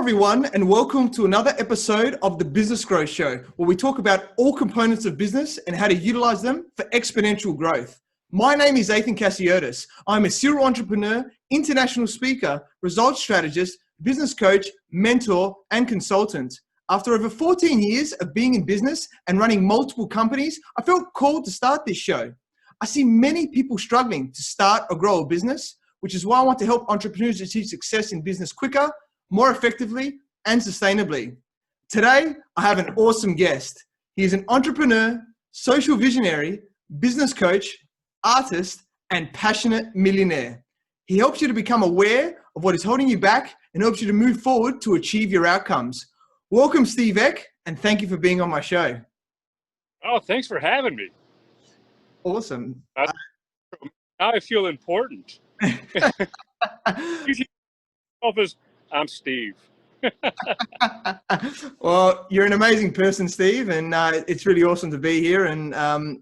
everyone, and welcome to another episode of the Business Growth Show, where we talk about all components of business and how to utilize them for exponential growth. My name is Athin Cassiotis. I'm a serial entrepreneur, international speaker, results strategist, business coach, mentor, and consultant. After over 14 years of being in business and running multiple companies, I felt called to start this show. I see many people struggling to start or grow a business, which is why I want to help entrepreneurs achieve success in business quicker, more effectively, and sustainably. Today, I have an awesome guest. He is an entrepreneur, social visionary, business coach, artist, and passionate millionaire. He helps you to become aware of what is holding you back and helps you to move forward to achieve your outcomes. Welcome, Steve Eck, and thank you for being on my show. Oh, thanks for having me. Awesome. Now I feel important. I'm Steve. Well, you're an amazing person, Steve, and it's really awesome to be here. And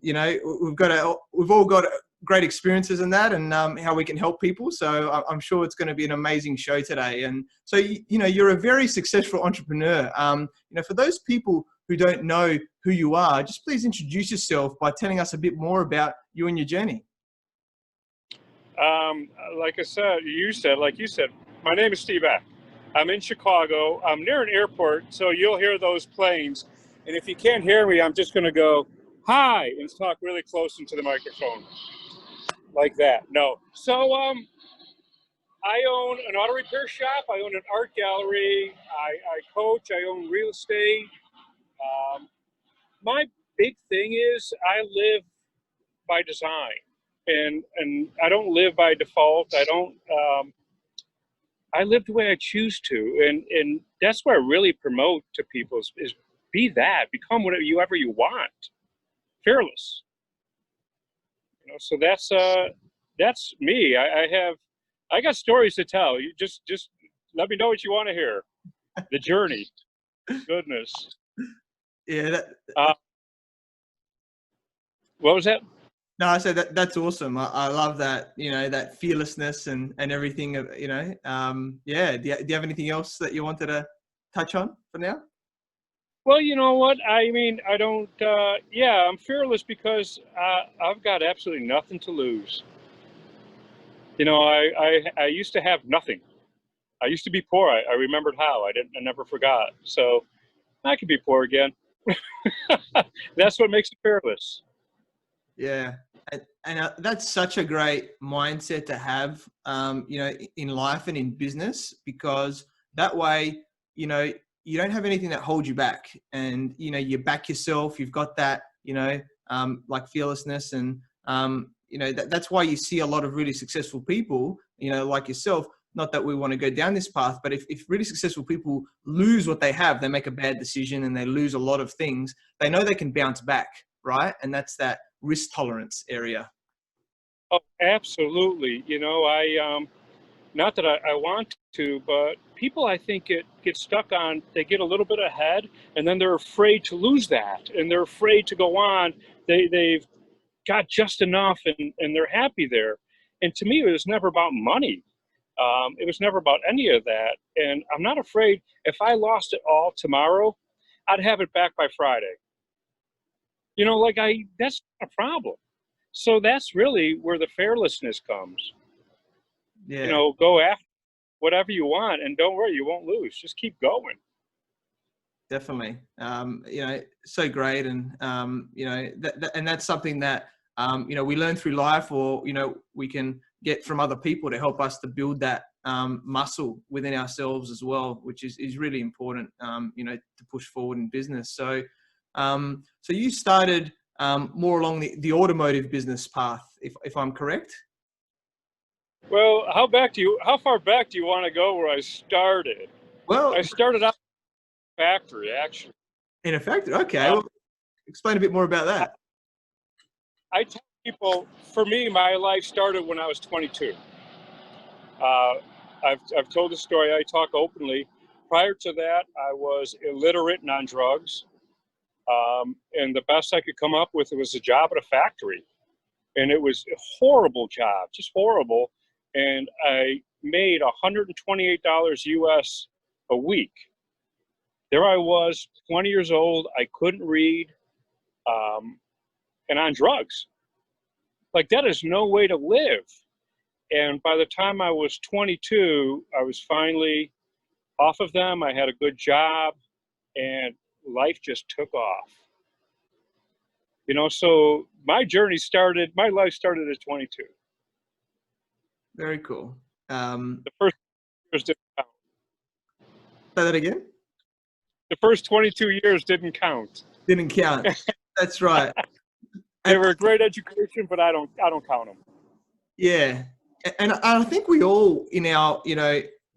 we've all got great experiences in that, and how we can help people. So I'm sure it's going to be an amazing show today. And so you're a very successful entrepreneur. For those people who don't know who you are, just please introduce yourself by telling us a bit more about you and your journey. Like you said, my name is Steve Eck. I'm in Chicago. I'm near an airport, so you'll hear those planes. And if you can't hear me, I'm just going to go, hi, and talk really close into the microphone. Like that. No. So I own an auto repair shop. I own an art gallery. I coach. I own real estate. My big thing is I live by design. And I don't live by default. I live the way I choose to, and that's what I really promote to people is be that, become whatever you want, fearless. So that's me. I got stories to tell. You just let me know what you want to hear. The journey, goodness. Yeah. What was that? No, I said that's awesome. I love that, that fearlessness and everything, yeah. Do you have anything else that you wanted to touch on for now? Well, you know what? I mean, I don't, I'm fearless because I've got absolutely nothing to lose. I used to have nothing. I used to be poor. I remembered how. I never forgot. So I could be poor again. That's what makes it fearless. Yeah. And that's such a great mindset to have, in life and in business, because that way, you don't have anything that holds you back, and, you back yourself. You've got that, like fearlessness, and, that's why you see a lot of really successful people, like yourself. Not that we want to go down this path, but if really successful people lose what they have, they make a bad decision and they lose a lot of things, they know they can bounce back, right? And that's that risk tolerance area. Oh, absolutely. Not that I want to, but people, I think, get stuck on, they get a little bit ahead and then they're afraid to lose that. And they're afraid to go on. They've got just enough and they're happy there. And to me, it was never about money. It was never about any of that. And I'm not afraid if I lost it all tomorrow, I'd have it back by Friday. That's not a problem. So that's really where the fearlessness comes. Yeah. Go after whatever you want and don't worry, you won't lose. Just keep going. Definitely. So great. And, and that's something that, we learn through life, or, we can get from other people to help us to build that muscle within ourselves as well, which is really important, to push forward in business. So you started more along the automotive business path, if I'm correct? Well, how far back do you want to go where I started? Well, I started out in a factory, actually. In a factory? Okay. Well, explain a bit more about that. I tell people, for me, my life started when I was 22. I've told the story. I talk openly. Prior to that, I was illiterate and on drugs. And the best I could come up with was a job at a factory. And it was a horrible job, just horrible. And I made $128 US a week. There I was, 20 years old. I couldn't read, and on drugs. Like, that is no way to live. And by the time I was 22, I was finally off of them. I had a good job, and life just took off. So my life started at 22. Very cool. The first years didn't count. Say that again? The first 22 years didn't count. Didn't count. That's right. They were a great education, but I don't count them. Yeah. And I think we all in our,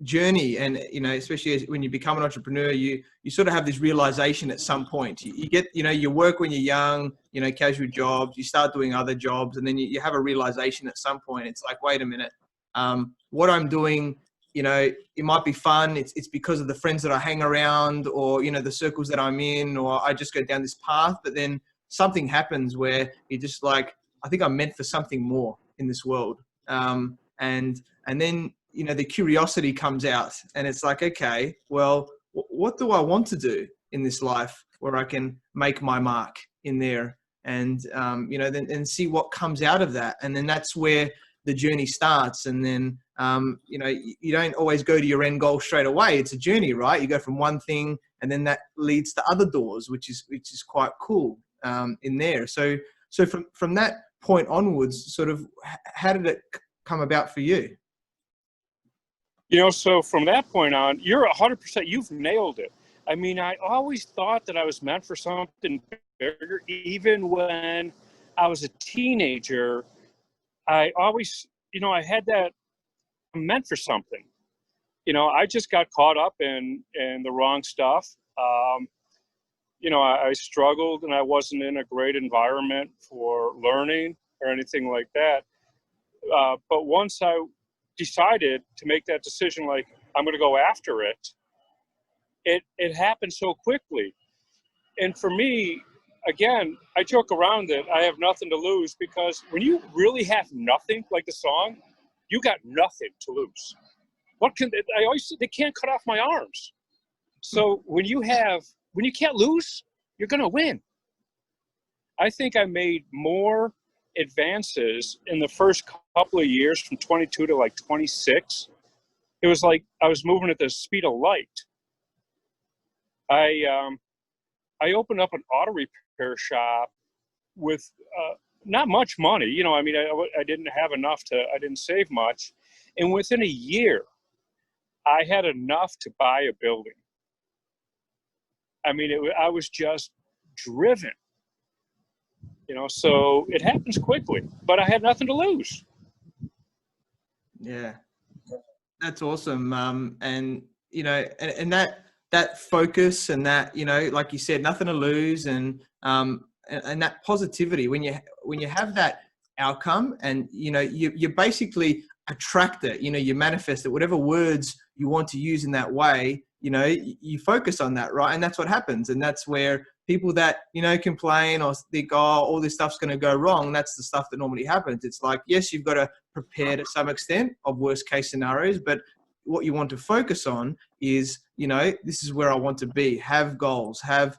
journey, and, especially when you become an entrepreneur, you sort of have this realization at some point. You get, you work when you're young, casual jobs, you start doing other jobs, and then you have a realization at some point. It's like, wait a minute, what I'm doing, it might be fun. It's because of the friends that I hang around, or, the circles that I'm in, or I just go down this path. But then something happens where you're just like, I think I'm meant for something more in this world. And then, the curiosity comes out, and it's like, okay, well, what do I want to do in this life where I can make my mark in there, and, then see what comes out of that. And then that's where the journey starts. And then, you don't always go to your end goal straight away. It's a journey, right? You go from one thing, and then that leads to other doors, which is quite cool, in there. So from that point onwards, sort of, how did it come about for you? So from that point on, you're 100%, you've nailed it. I mean, I always thought that I was meant for something bigger. Even when I was a teenager, I always, I had that, I'm meant for something. I just got caught up in the wrong stuff. I struggled, and I wasn't in a great environment for learning or anything like that. But once I decided to make that decision, like, I'm going to go after it, it happened so quickly. And for me, again, I joke around that I have nothing to lose, because when you really have nothing, like the song, you got nothing to lose. I always say, they can't cut off my arms. So when you can't lose, you're going to win. I think I made more advances in the first couple of years, from 22 to like 26. It was like I was moving at the speed of light. I opened up an auto repair shop with not much money. I didn't have enough I didn't save much. And within a year, I had enough to buy a building. I mean, I was just driven. So it happens quickly, but I had nothing to lose. Yeah, that's awesome. And that focus, and that, like you said, nothing to lose, and that positivity, when you have that outcome, and, you basically attract it, you manifest it, whatever words you want to use in that way, you focus on that, right? And that's what happens. And that's where people that, complain or think, oh, all this stuff's going to go wrong, that's the stuff that normally happens. It's like, yes, you've got to prepare to some extent of worst case scenarios, but what you want to focus on is, this is where I want to be, have goals, have,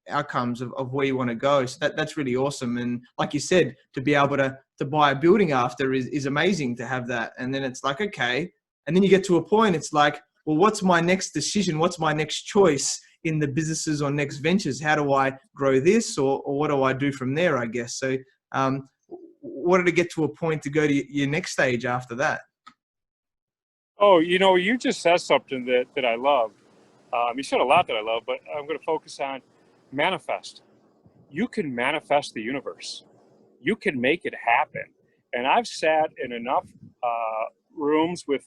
outcomes of where you want to go. So that's really awesome. And like you said, to be able to buy a building after is amazing to have that. And then it's like, okay. And then you get to a point, it's like, well, what's my next decision? What's my next choice in the businesses or next ventures? How do I grow this, or what do I do from there, I guess? So what did it get to a point to go to your next stage after that? Oh, you just said something that I love. You said a lot that I love, but I'm going to focus on manifest. You can manifest the universe. You can make it happen. And I've sat in enough rooms with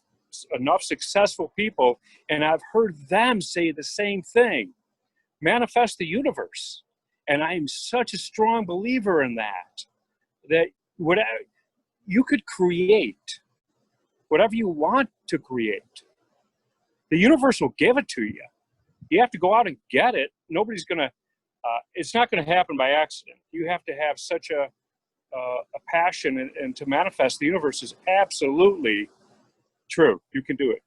enough successful people, and I've heard them say the same thing: manifest the universe. And I am such a strong believer in that whatever you could create, whatever you want to create, the universe will give it to you. You have to go out and get it. Nobody's going to, it's not going to happen by accident. You have to have such a passion, and to manifest the universe is absolutely true. You can do it.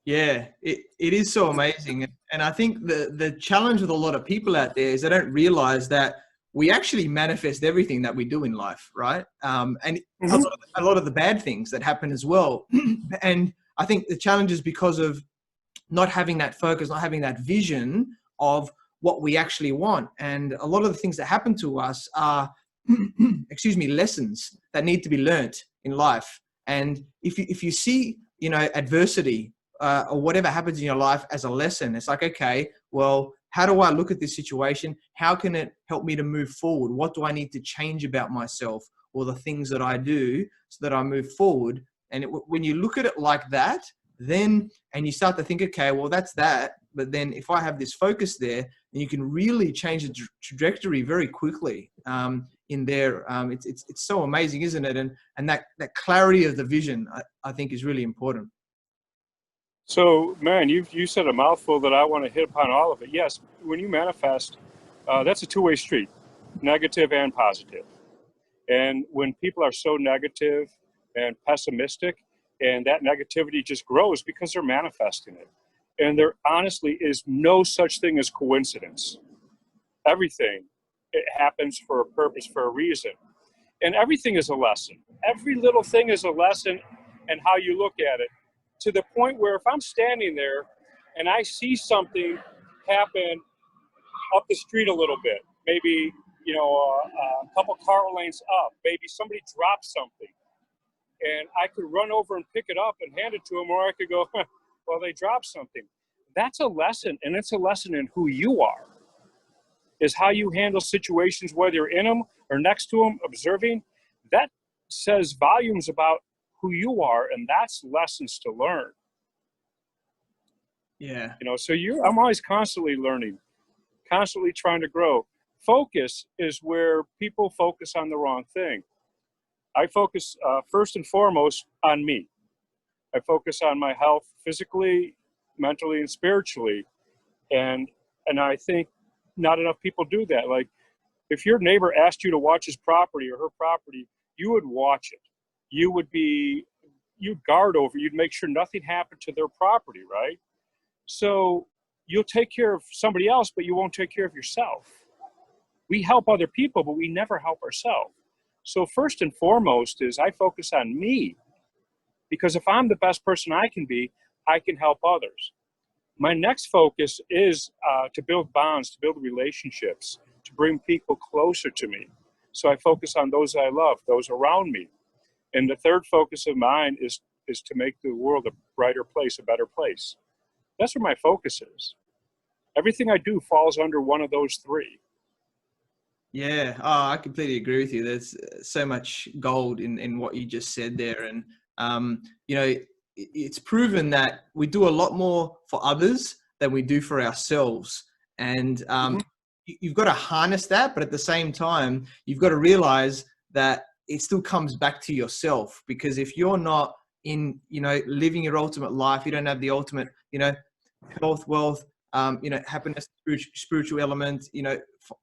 Yeah, it is so amazing. And I think the challenge with a lot of people out there is they don't realize that we actually manifest everything that we do in life, right? And Hmm. a lot of the bad things that happen as well. And I think the challenge is because of not having that focus, not having that vision of what we actually want. And a lot of the things that happen to us are, excuse me, lessons that need to be learnt in life. And if you see, adversity or whatever happens in your life as a lesson, it's like, okay, well, how do I look at this situation? How can it help me to move forward? What do I need to change about myself or the things that I do so that I move forward? And when you look at it like that, then, and you start to think, okay, well, that's that. But then if I have this focus there, then you can really change the trajectory very quickly in there. It's so amazing, isn't it? And that clarity of the vision, I think, is really important. So, man, you said a mouthful that I want to hit upon all of it. Yes, when you manifest, that's a two-way street, negative and positive. And when people are so negative and pessimistic, and that negativity just grows because they're manifesting it. And there honestly is no such thing as coincidence. Everything, it happens for a purpose, for a reason. And everything is a lesson. Every little thing is a lesson, and how you look at it. To the point where if I'm standing there and I see something happen up the street a little bit, maybe, a couple car lanes up, maybe somebody drops something, and I could run over and pick it up and hand it to them, or I could go, well, they dropped something. That's a lesson, and it's a lesson in who you are, is how you handle situations, whether you're in them or next to them, observing. That says volumes about who you are, and that's lessons to learn. Yeah. So I'm always constantly learning, constantly trying to grow. Focus is where people focus on the wrong thing. I focus first and foremost on me. I focus on my health physically, mentally, and spiritually. And I think not enough people do that. Like, if your neighbor asked you to watch his property or her property, you would watch it. You'd guard over, you'd make sure nothing happened to their property, right? So you'll take care of somebody else, but you won't take care of yourself. We help other people, but we never help ourselves. So first and foremost is I focus on me, because if I'm the best person I can be, I can help others. My next focus is to build bonds, to build relationships, to bring people closer to me. So I focus on those I love, those around me. And the third focus of mine is to make the world a brighter place, a better place. That's where my focus is. Everything I do falls under one of those three. Yeah, I completely agree with you. There's so much gold in what you just said there. And, it's proven that we do a lot more for others than we do for ourselves. And you've got to harness that, but at the same time, you've got to realize that it still comes back to yourself. Because if you're not in, living your ultimate life, you don't have the ultimate, health, wealth, happiness, spiritual element,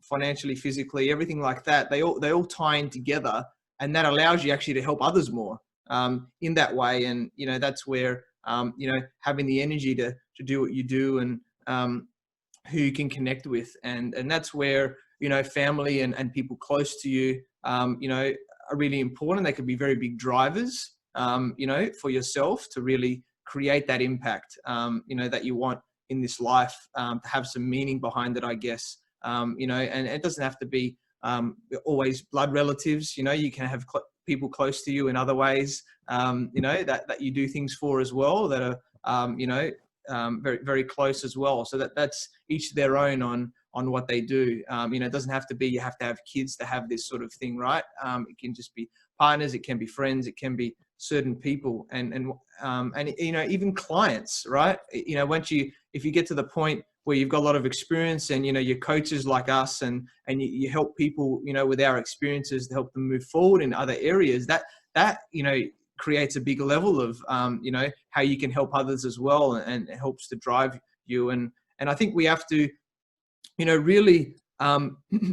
financially, physically, everything like that, they all tie in together, and that allows you actually to help others more in that way. And that's where having the energy to do what you do, and who you can connect with, and that's where family and people close to you are really important. They could be very big drivers for yourself to really create that impact that you want in this life, to have some meaning behind it, I guess. And it doesn't have to be always blood relatives. You can have people close to you in other ways, that you do things for as well, that are, very, very close as well. So that's each their own on what they do. It doesn't have to be, you have to have kids to have this sort of thing, right? It can just be partners, it can be friends, it can be certain people, and even clients, right? If you get to the point where you've got a lot of experience, and you're coaches like us, and you help people with our experiences to help them move forward in other areas, that creates a big level of how you can help others as well, and it helps to drive you. And I think we have to really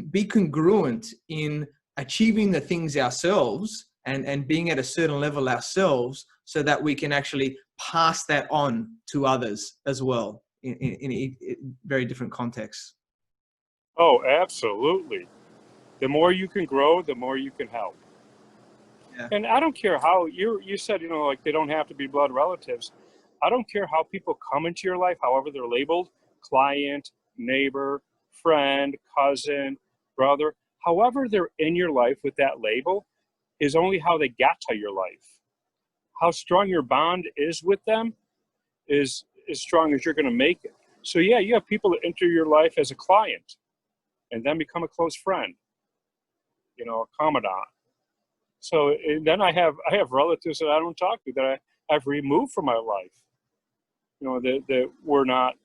be congruent in achieving the things ourselves, and being at a certain level ourselves so that we can actually pass that on to others as well in very different contexts. Oh, absolutely. The more you can grow, the more you can help. Yeah. And I don't care how you said, like they don't have to be blood relatives. I don't care how people come into your life, however they're labeled, client, neighbor, friend, cousin, brother, however they're in your life with that label is only how they got to your life. How strong your bond is with them is as strong as you're going to make it. So yeah, you have people that enter your life as a client and then become a close friend, a confidant. So and then I have relatives that I don't talk to, that I've removed from my life. That were not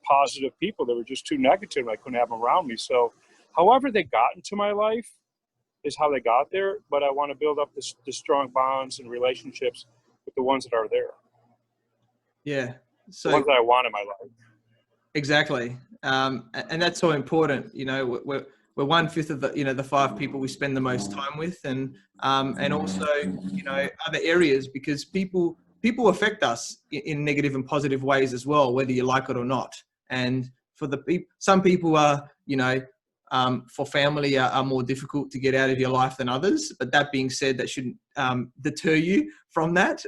positive people. They were just too negative. I couldn't have them around me. So however they got into my life is how they got there. But I want to build up the strong bonds and relationships with the ones that are there. Yeah. So the ones that I want in my life. Exactly. And that's so important. We're 1/5 of the 5 people we spend the most time with, and also, other areas, because people affect us in negative and positive ways as well, whether you like it or not. And for some people are, for family are more difficult to get out of your life than others. But that being said, that shouldn't deter you from that.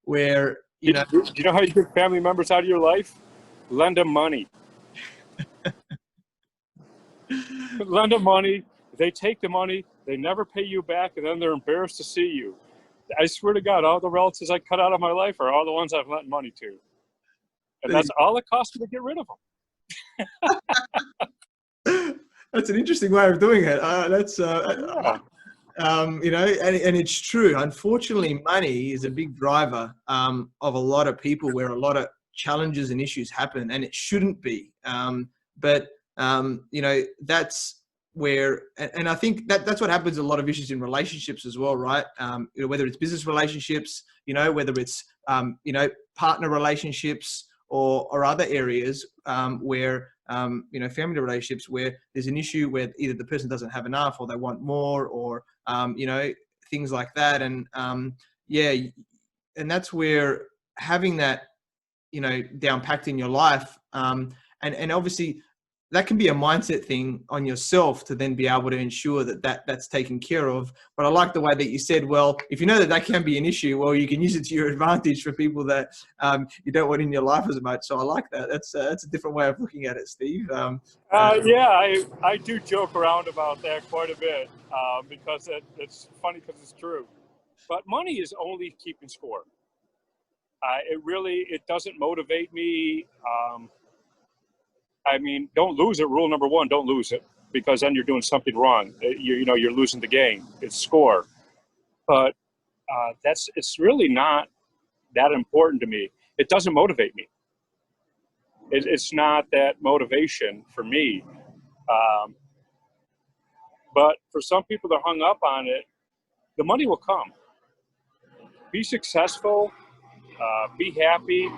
Where, Do you know how you get family members out of your life? Lend them money. Lend them money. They take the money. They never pay you back, and then they're embarrassed to see you. I swear to God, all the relatives I cut out of my life are all the ones I've lent money to. And that's all it costs me to get rid of them. That's an interesting way of doing it. Yeah. And it's true. Unfortunately, money is a big driver of a lot of people, where a lot of challenges and issues happen, and it shouldn't be. But that's where, and I think that's what happens. A lot of issues in relationships as well, right? Whether it's business relationships, whether it's partner relationships or other areas where family relationships, where there's an issue where either the person doesn't have enough or they want more, or things like that. And and that's where having that down packed in your life, and obviously that can be a mindset thing on yourself to then be able to ensure that's taken care of. But I like the way that you said, well, if you know that can be an issue, well, you can use it to your advantage for people that you don't want in your life as much. So I like that. That's a different way of looking at it, Steve. I do joke around about that quite a bit because it's funny because it's true. But money is only keeping score. It doesn't motivate me. Don't lose it. Rule number 1, don't lose it, because then you're doing something wrong. You're losing the game. It's score. But it's really not that important to me. It doesn't motivate me. It's not that motivation for me. But for some people that are hung up on it, the money will come. Be successful, be happy,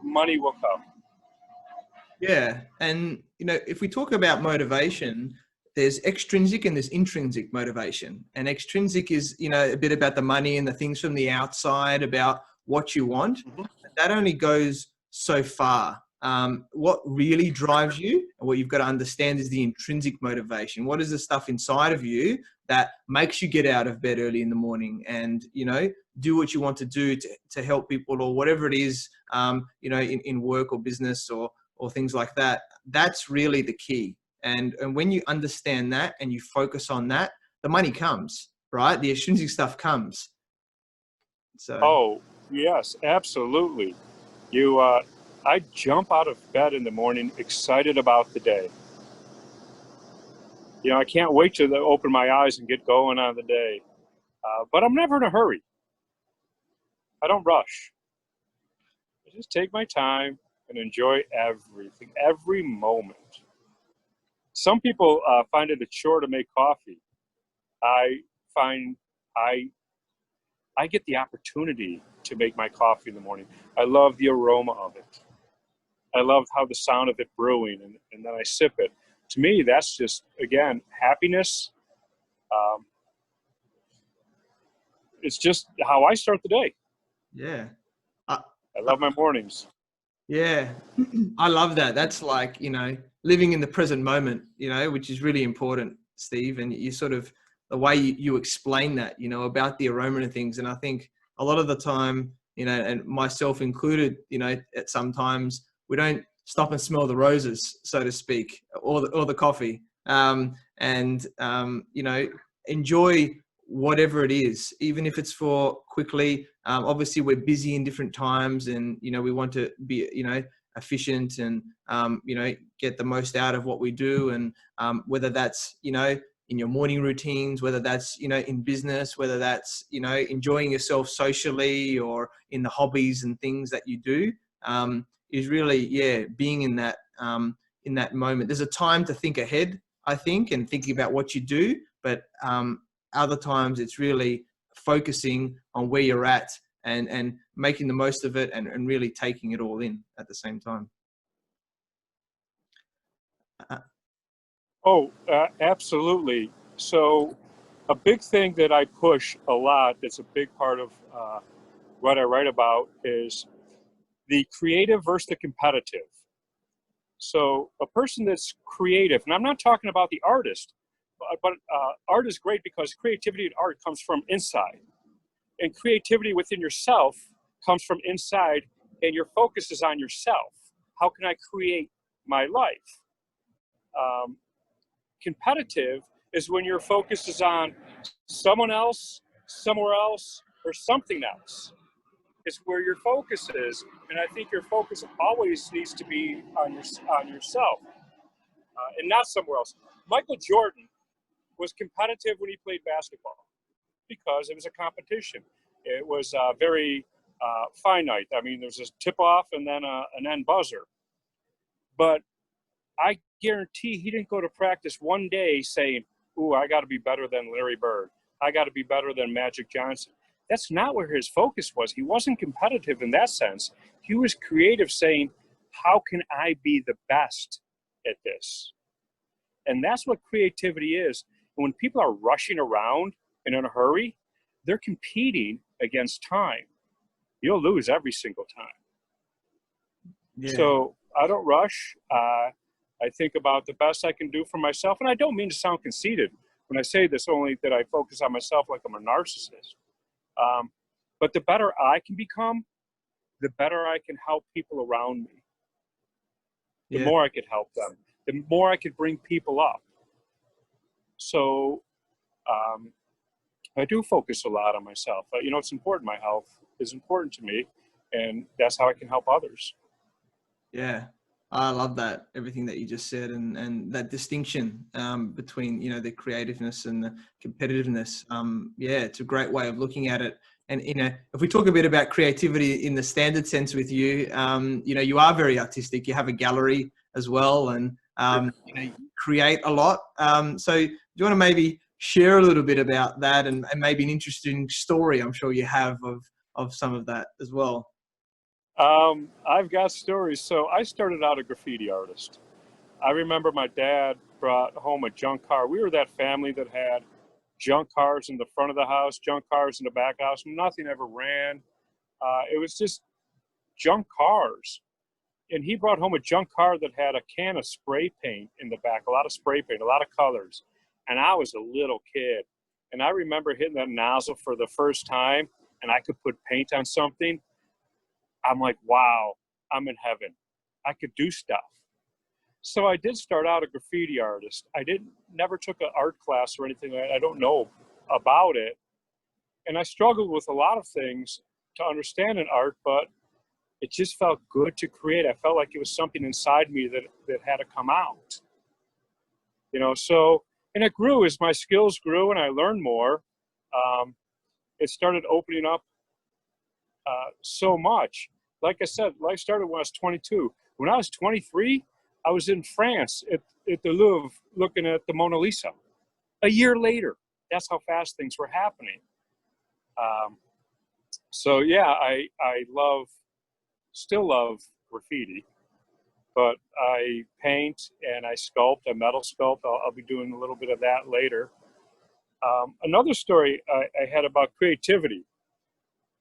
money will come. Yeah. And, if we talk about motivation, there's extrinsic and there's intrinsic motivation. And extrinsic is, a bit about the money and the things from the outside, about what you want. Mm-hmm. That only goes so far. What really drives you and what you've got to understand is the intrinsic motivation. What is the stuff inside of you that makes you get out of bed early in the morning and, do what you want to do to help people, or whatever it is, in work or business or things like that. That's really the key. And when you understand that and you focus on that, the money comes, right? The extrinsic stuff comes. So. Oh, yes, absolutely. I jump out of bed in the morning excited about the day. I can't wait to open my eyes and get going on the day. But I'm never in a hurry. I don't rush. I just take my time and enjoy everything, every moment. Some people find it a chore to make coffee. I find I get the opportunity to make my coffee in the morning. I love the aroma of it. I love how the sound of it brewing, and then I sip it. To me, that's just, again, happiness. it's just how I start the day. Yeah. I love my mornings. Yeah, I love that. That's like, living in the present moment, which is really important, Steve. And you sort of, the way you explain that, about the aroma and things. And I think a lot of the time, and myself included, at sometimes we don't stop and smell the roses, so to speak, or the coffee, enjoy whatever it is, even if it's for quickly. Obviously we're busy in different times, and we want to be efficient, and get the most out of what we do, and whether that's in your morning routines, whether that's in business, whether that's enjoying yourself socially, or in the hobbies and things that you do, is really being in that moment. There's a time to think ahead, I think, and thinking about what you do, but other times it's really focusing on where you're at, and making the most of it, and really taking it all in at the same time. Absolutely. So a big thing that I push a lot, that's a big part of what I write about, is the creative versus the competitive. So a person that's creative, and I'm not talking about the artist, but art is great because creativity and art comes from inside. And creativity within yourself comes from inside, and your focus is on yourself. How can I create my life? Competitive is when your focus is on someone else, somewhere else, or something else. It's where your focus is, and I think your focus always needs to be on yourself, and not somewhere else. Michael Jordan was competitive when he played basketball because it was a competition. It was very finite. I mean, there was a tip-off and then an end buzzer. But I guarantee he didn't go to practice one day saying, "Ooh, I got to be better than Larry Bird. I got to be better than Magic Johnson." That's not where his focus was. He wasn't competitive in that sense. He was creative, saying, "How can I be the best at this?" And that's what creativity is. When people are rushing around and in a hurry, they're competing against time. You'll lose every single time. Yeah. So I don't rush. I think about the best I can do for myself. And I don't mean to sound conceited when I say this, only that I focus on myself like I'm a narcissist. But the better I can become, the better I can help people around me. The more I could help them, the more I could bring people up. So I do focus a lot on myself. But, it's important. My health is important to me, and that's how I can help others. Yeah. I love that, everything that you just said, and that distinction between, the creativeness and the competitiveness. It's a great way of looking at it. And, if we talk a bit about creativity in the standard sense with you, you are very artistic. You have a gallery as well, and, you create a lot. So do you want to maybe share a little bit about that, and maybe an interesting story I'm sure you have of some of that as well? I've got stories. So I started out a graffiti artist. I remember my dad brought home a junk car. We were that family that had junk cars in the front of the house, junk cars in the back house. Nothing ever ran. It was just junk cars. And he brought home a junk car that had a can of spray paint in the back, a lot of spray paint, a lot of colors. And I was a little kid. And I remember hitting that nozzle for the first time, and I could put paint on something. I'm like, wow, I'm in heaven. I could do stuff. So I did start out a graffiti artist. I never took an art class or anything. I don't know about it. And I struggled with a lot of things to understand in art, but it just felt good to create. I felt like it was something inside me that had to come out. And it grew as my skills grew and I learned more. It started opening up so much. Like I said, life started when I was 22. When I was 23, I was in France at the Louvre looking at the Mona Lisa. A year later, that's how fast things were happening. I still love graffiti, but I paint and I sculpt, I metal sculpt. I'll be doing a little bit of that later. Another story I had about creativity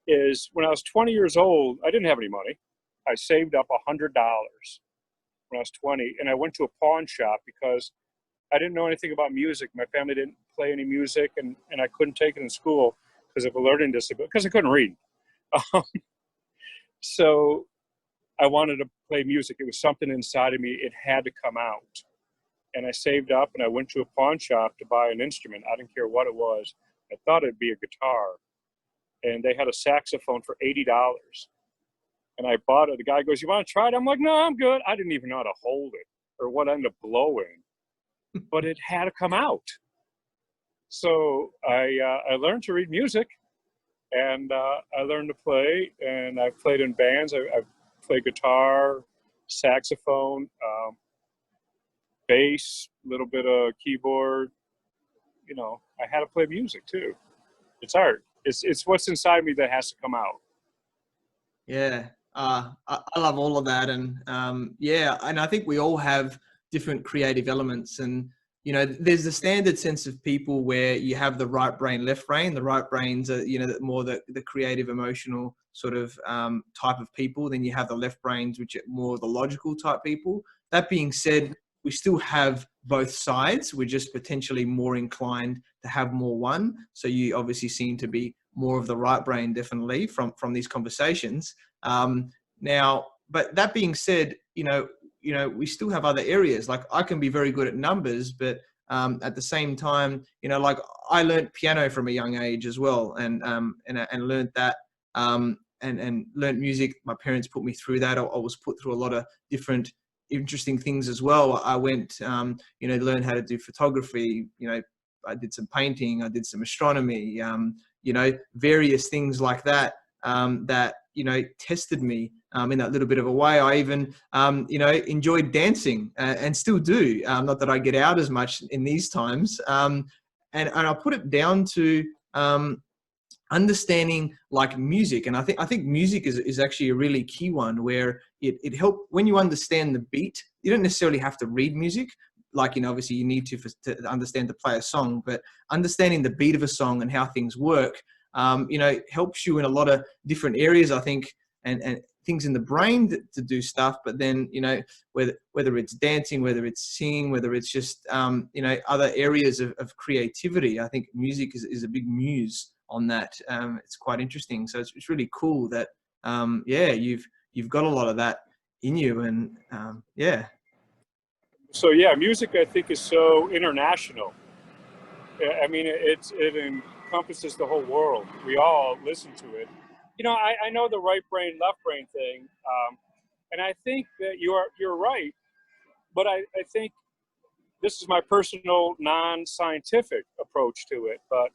is when I was 20 years old, I didn't have any money. I saved up $100 when I was 20, and I went to a pawn shop because I didn't know anything about music. My family didn't play any music, and I couldn't take it in school because of a learning disability, because I couldn't read. So I wanted to play music. It was something inside of me. It had to come out. And I saved up, and I went to a pawn shop to buy an instrument. I didn't care what it was. I thought it'd be a guitar. And they had a saxophone for $80. And I bought it. The guy goes, "You want to try it?" I'm like, "No, I'm good." I didn't even know how to hold it or what end up blowing. But it had to come out. So I learned to read music, and I learned to play, and I've played in bands. I've played guitar, saxophone, bass, a little bit of keyboard. You know, I had to play music too. It's art. It's what's inside me that has to come out. Yeah, I love all of that, and yeah, and I think we all have different creative elements, and you know, there's the standard sense of people where you have the right brain, left brain. The right brains are, you know, more the creative, emotional sort of type of people. Then you have the left brains, which are more the logical type people. That being said, we still have both sides. We're just potentially more inclined to have more one. So you obviously seem to be more of the right brain, definitely from these conversations. Now, but that being said, you know, we still have other areas. Like I can be very good at numbers, but at the same time, you know, like I learned piano from a young age as well, and learned that, and learned music. My parents put me through that. I was put through a lot of different interesting things as well. I went, you know, learn how to do photography. You know, I did some painting. I did some astronomy. You know, various things like that, that, you know, tested me in that little bit of a way. I even, you know, enjoyed dancing and still do. Not that I get out as much in these times. And I put it down to understanding like music. And I think music is actually a really key one, where it helps when you understand the beat. You don't necessarily have to read music. Like, you know, obviously you need to understand to play a song, but understanding the beat of a song and how things work, you know, helps you in a lot of different areas, I think, and things in the brain to do stuff. But then, you know, whether it's dancing, whether it's singing, whether it's just, you know, other areas of creativity, I think music is a big muse on that. It's quite interesting. So it's really cool that, yeah, you've got a lot of that in you, and yeah. So yeah, music I think is so international. I mean, it encompasses the whole world. We all listen to it. You know, I know the right brain, left brain thing, and I think that you're right. But I think this is my personal non-scientific approach to it. But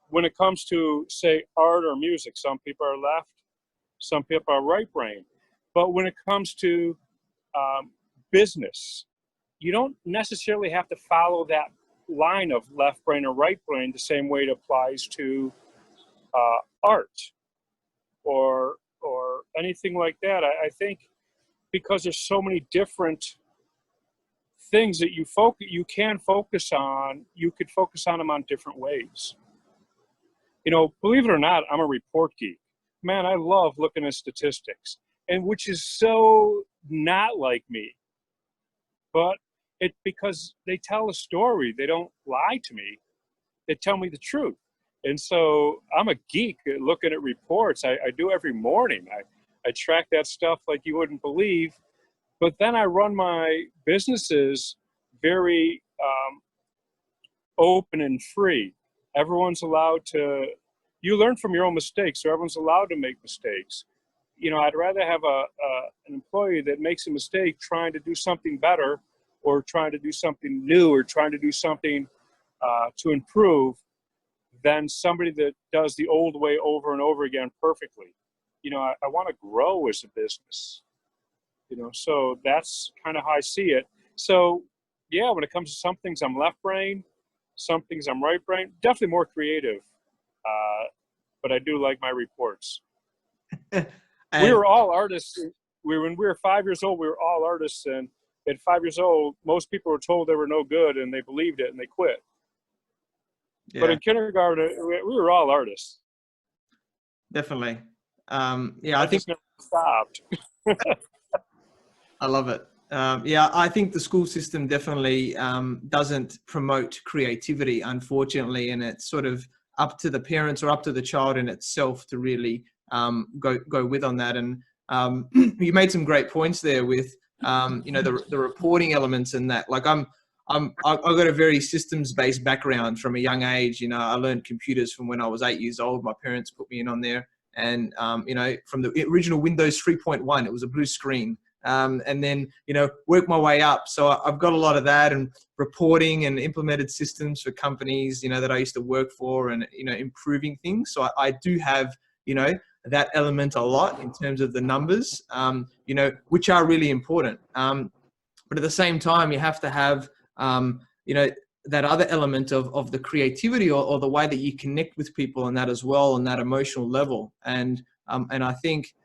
when it comes to, say, art or music, some people are left, some people are right brain. But when it comes to business, you don't necessarily have to follow that line of left brain or right brain the same way it applies to art or anything like that. I think because there's so many different things that you can focus on, you could focus on them on different ways. You know, believe it or not, I'm a report geek. Man, I love looking at statistics, and which is so not like me. But it because they tell a story. They don't lie to me. They tell me the truth. And so I'm a geek at looking at reports. I do every morning. I track that stuff like you wouldn't believe. But then I run my businesses very open and free. Everyone's allowed to, you learn from your own mistakes, so everyone's allowed to make mistakes. You know, I'd rather have an employee that makes a mistake trying to do something better, or trying to do something new, or trying to do something to improve, than somebody that does the old way over and over again perfectly. You know, I want to grow as a business, you know, so that's kind of how I see it. So yeah, when it comes to some things I'm left brain, some things I'm right brain, definitely more creative. But I do like my reports. We were all artists. When we were 5 years old, we were all artists. And at 5 years old, most people were told they were no good, and they believed it and they quit. But Yeah, in kindergarten, we were all artists. definitely. Yeah, I That think just never stopped. I love it. Yeah, I think the school system definitely doesn't promote creativity, unfortunately, and it's sort of up to the parents or up to the child in itself to really go with on that. And you made some great points there with the reporting elements and that. Like I've got a very systems based background from a young age. You know, I learned computers from when I was 8 years old. My parents put me in on there, and from the original Windows 3.1, it was a blue screen. And then, work my way up. So I've got a lot of that and reporting and implemented systems for companies, that I used to work for and, improving things. So I do have, that element a lot in terms of the numbers, which are really important. But at the same time, you have to have, that other element of the creativity or the way that you connect with people and that as well, on that emotional level. And I think,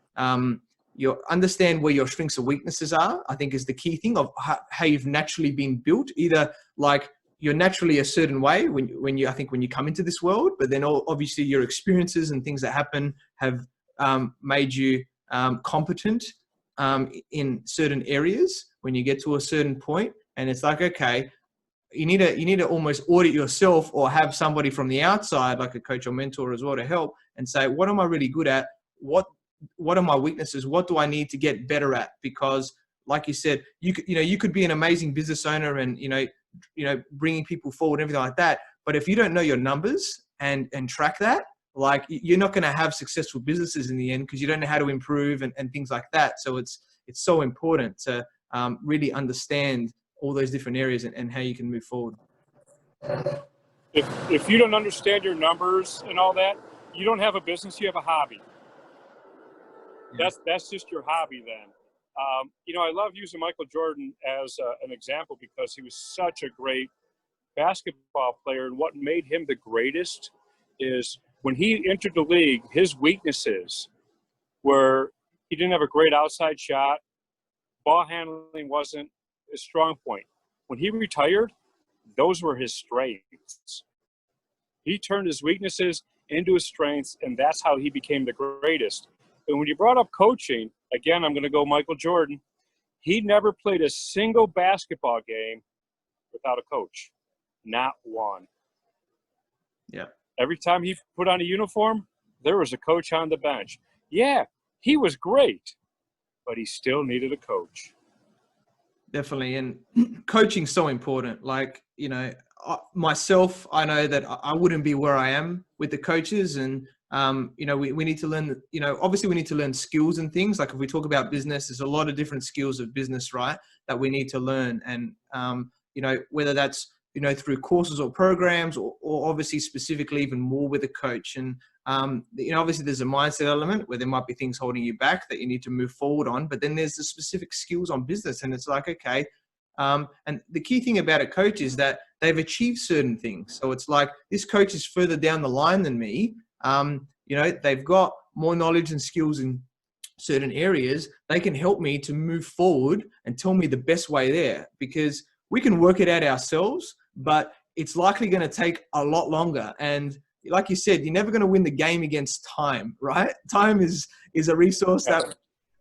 you understand where your strengths and weaknesses are, I think is the key thing of how you've naturally been built. Either like you're naturally a certain way when you come into this world, but then obviously your experiences and things that happen have made you competent in certain areas when you get to a certain point. And it's like, okay, you need to almost audit yourself or have somebody from the outside, like a coach or mentor as well, to help and say, what am I really good at? What are my weaknesses? What do I need to get better at? Because like you said, you could be an amazing business owner and, bringing people forward and everything like that. But if you don't know your numbers and track that, like you're not going to have successful businesses in the end because you don't know how to improve and things like that. So it's so important to really understand all those different areas and how you can move forward. If you don't understand your numbers and all that, you don't have a business, you have a hobby. That's just your hobby then. I love using Michael Jordan as an example because he was such a great basketball player. And what made him the greatest is when he entered the league, his weaknesses were he didn't have a great outside shot. Ball handling wasn't his strong point. When he retired, those were his strengths. He turned his weaknesses into his strengths, and that's how he became the greatest. And when you brought up coaching, again, I'm going to go Michael Jordan. He never played a single basketball game without a coach. Not one. Yeah. Every time he put on a uniform, there was a coach on the bench. Yeah, he was great, but he still needed a coach. Definitely. And coaching's so important. Like, myself, I know that I wouldn't be where I am with the coaches. And, we need to learn, obviously we need to learn skills and things. Like if we talk about business, there's a lot of different skills of business, right, that we need to learn. And, whether that's, through courses or programs or obviously specifically even more with a coach. And, obviously there's a mindset element where there might be things holding you back that you need to move forward on, but then there's the specific skills on business. And it's like, okay. And the key thing about a coach is that they've achieved certain things. So it's like this coach is further down the line than me. They've got more knowledge and skills in certain areas. They can help me to move forward and tell me the best way there, because we can work it out ourselves, but it's likely going to take a lot longer. And like you said, you're never going to win the game against time, right? Time is a resource that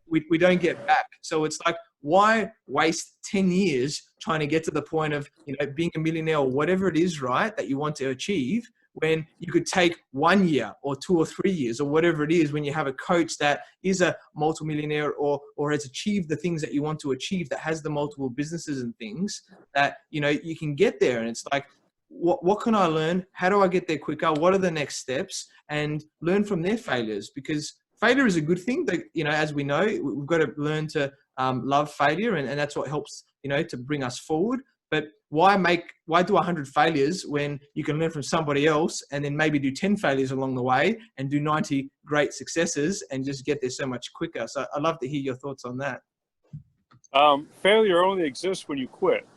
we don't get back. So it's like, why waste 10 years trying to get to the point of, being a millionaire or whatever it is, right, that you want to achieve, when you could take 1 year or 2 or 3 years or whatever it is, when you have a coach that is a multimillionaire or has achieved the things that you want to achieve, that has the multiple businesses and things that, you can get there. And it's like, what can I learn? How do I get there quicker? What are the next steps? And learn from their failures, because failure is a good thing. That, as we know, we've got to learn to love failure, and that's what helps, to bring us forward. But why do 100 failures when you can learn from somebody else and then maybe do 10 failures along the way and do 90 great successes and just get there so much quicker? So I'd love to hear your thoughts on that. Failure only exists when you quit.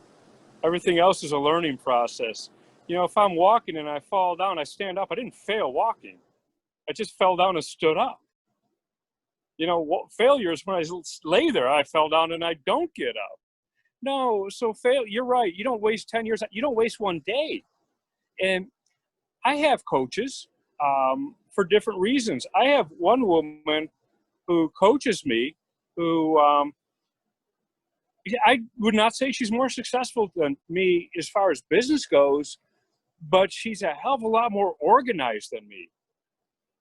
Everything else is a learning process. If I'm walking and I fall down, I stand up. I didn't fail walking. I just fell down and stood up. Failure is when I lay there, I fell down and I don't get up. No, so you're right. You don't waste 10 years. You don't waste one day. And I have coaches for different reasons. I have one woman who coaches me who I would not say she's more successful than me as far as business goes, but she's a hell of a lot more organized than me.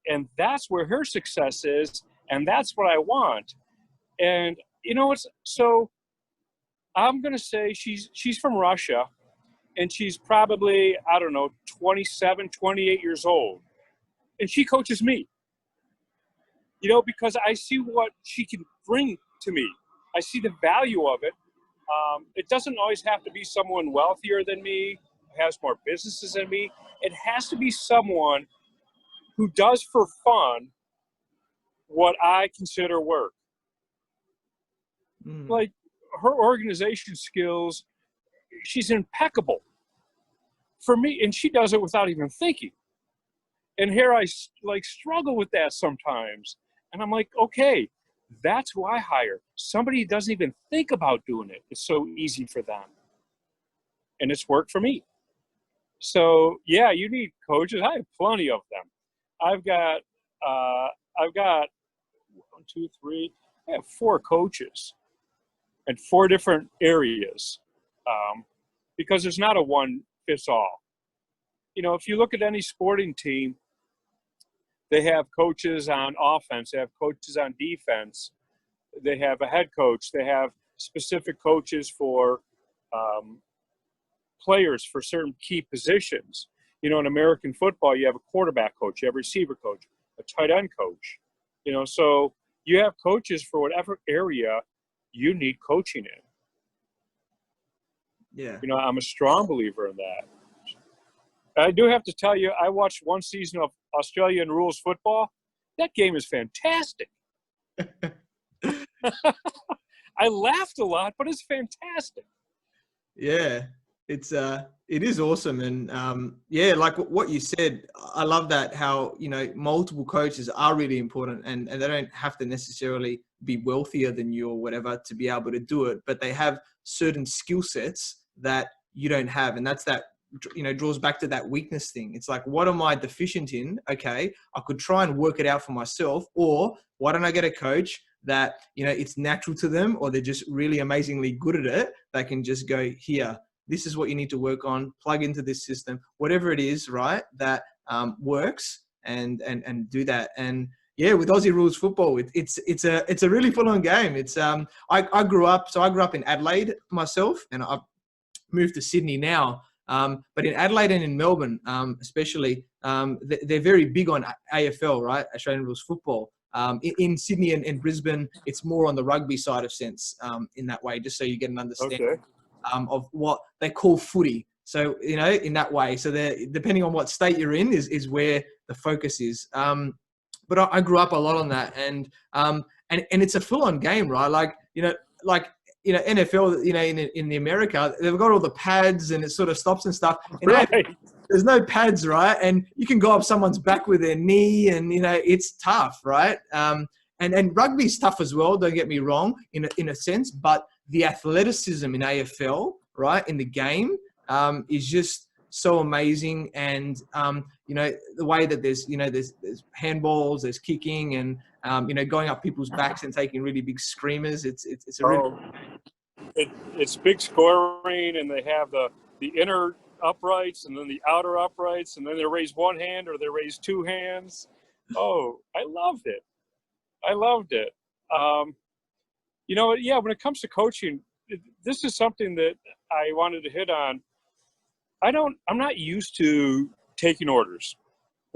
And that's where her success is, and that's what I want. And you know what's so I'm going to say she's from Russia, and she's probably, I don't know, 27, 28 years old. And she coaches me, because I see what she can bring to me. I see the value of it. It doesn't always have to be someone wealthier than me, has more businesses than me. It has to be someone who does for fun what I consider work. Like her organization skills, she's impeccable for me, and she does it without even thinking. And here I struggle with that sometimes. And I'm like, okay, that's who I hire. Somebody who doesn't even think about doing it. It's so easy for them. And it's worked for me. So yeah, you need coaches. I have plenty of them. I've got 1, 2, 3. I have 4 coaches in 4 different areas, because there's not a one fits all. If you look at any sporting team, they have coaches on offense, they have coaches on defense, they have a head coach, they have specific coaches for players for certain key positions. In American football, you have a quarterback coach, you have a receiver coach, a tight end coach. So you have coaches for whatever area you need coaching in. Yeah. I'm a strong believer in that. I do have to tell you, I watched one season of Australian rules football. That game is fantastic. I laughed a lot, but it's fantastic. Yeah, it is awesome. And like what you said, I love that how, multiple coaches are really important, and they don't have to necessarily be wealthier than you or whatever to be able to do it, but they have certain skill sets that you don't have. And that's that, draws back to that weakness thing. It's like, what am I deficient in? Okay, I could try and work it out for myself, or why don't I get a coach that, it's natural to them, or they're just really amazingly good at it. They can just go, here, this is what you need to work on, plug into this system, whatever it is, right? That works, and do that. And yeah, with Aussie rules football, it's a really full on game. It's I grew up in Adelaide myself, and I've moved to Sydney now. But in Adelaide and in Melbourne, especially, they're very big on AFL, right? Australian rules football. In Sydney and Brisbane, it's more on the rugby side of sense, in that way, just so you get an understanding of what they call footy. So, in that way, so depending on what state you're in is where the focus is. But I grew up a lot on that, and it's a full on game, right? NFL, in the America, they've got all the pads and it sort of stops and stuff. And Right. There's no pads, right? And you can go up someone's back with their knee, and it's tough, right? And rugby's tough as well. Don't get me wrong, in a sense, but the athleticism in AFL, right, in the game, is just so amazing. And the way that there's handballs, there's kicking, and going up people's backs and taking really big screamers. It's a really it's big scoring, and they have the inner uprights and then the outer uprights, and then they raise one hand or they raise 2 hands. Oh, I loved it. When it comes to coaching, this is something that I wanted to hit on. I'm not used to taking orders.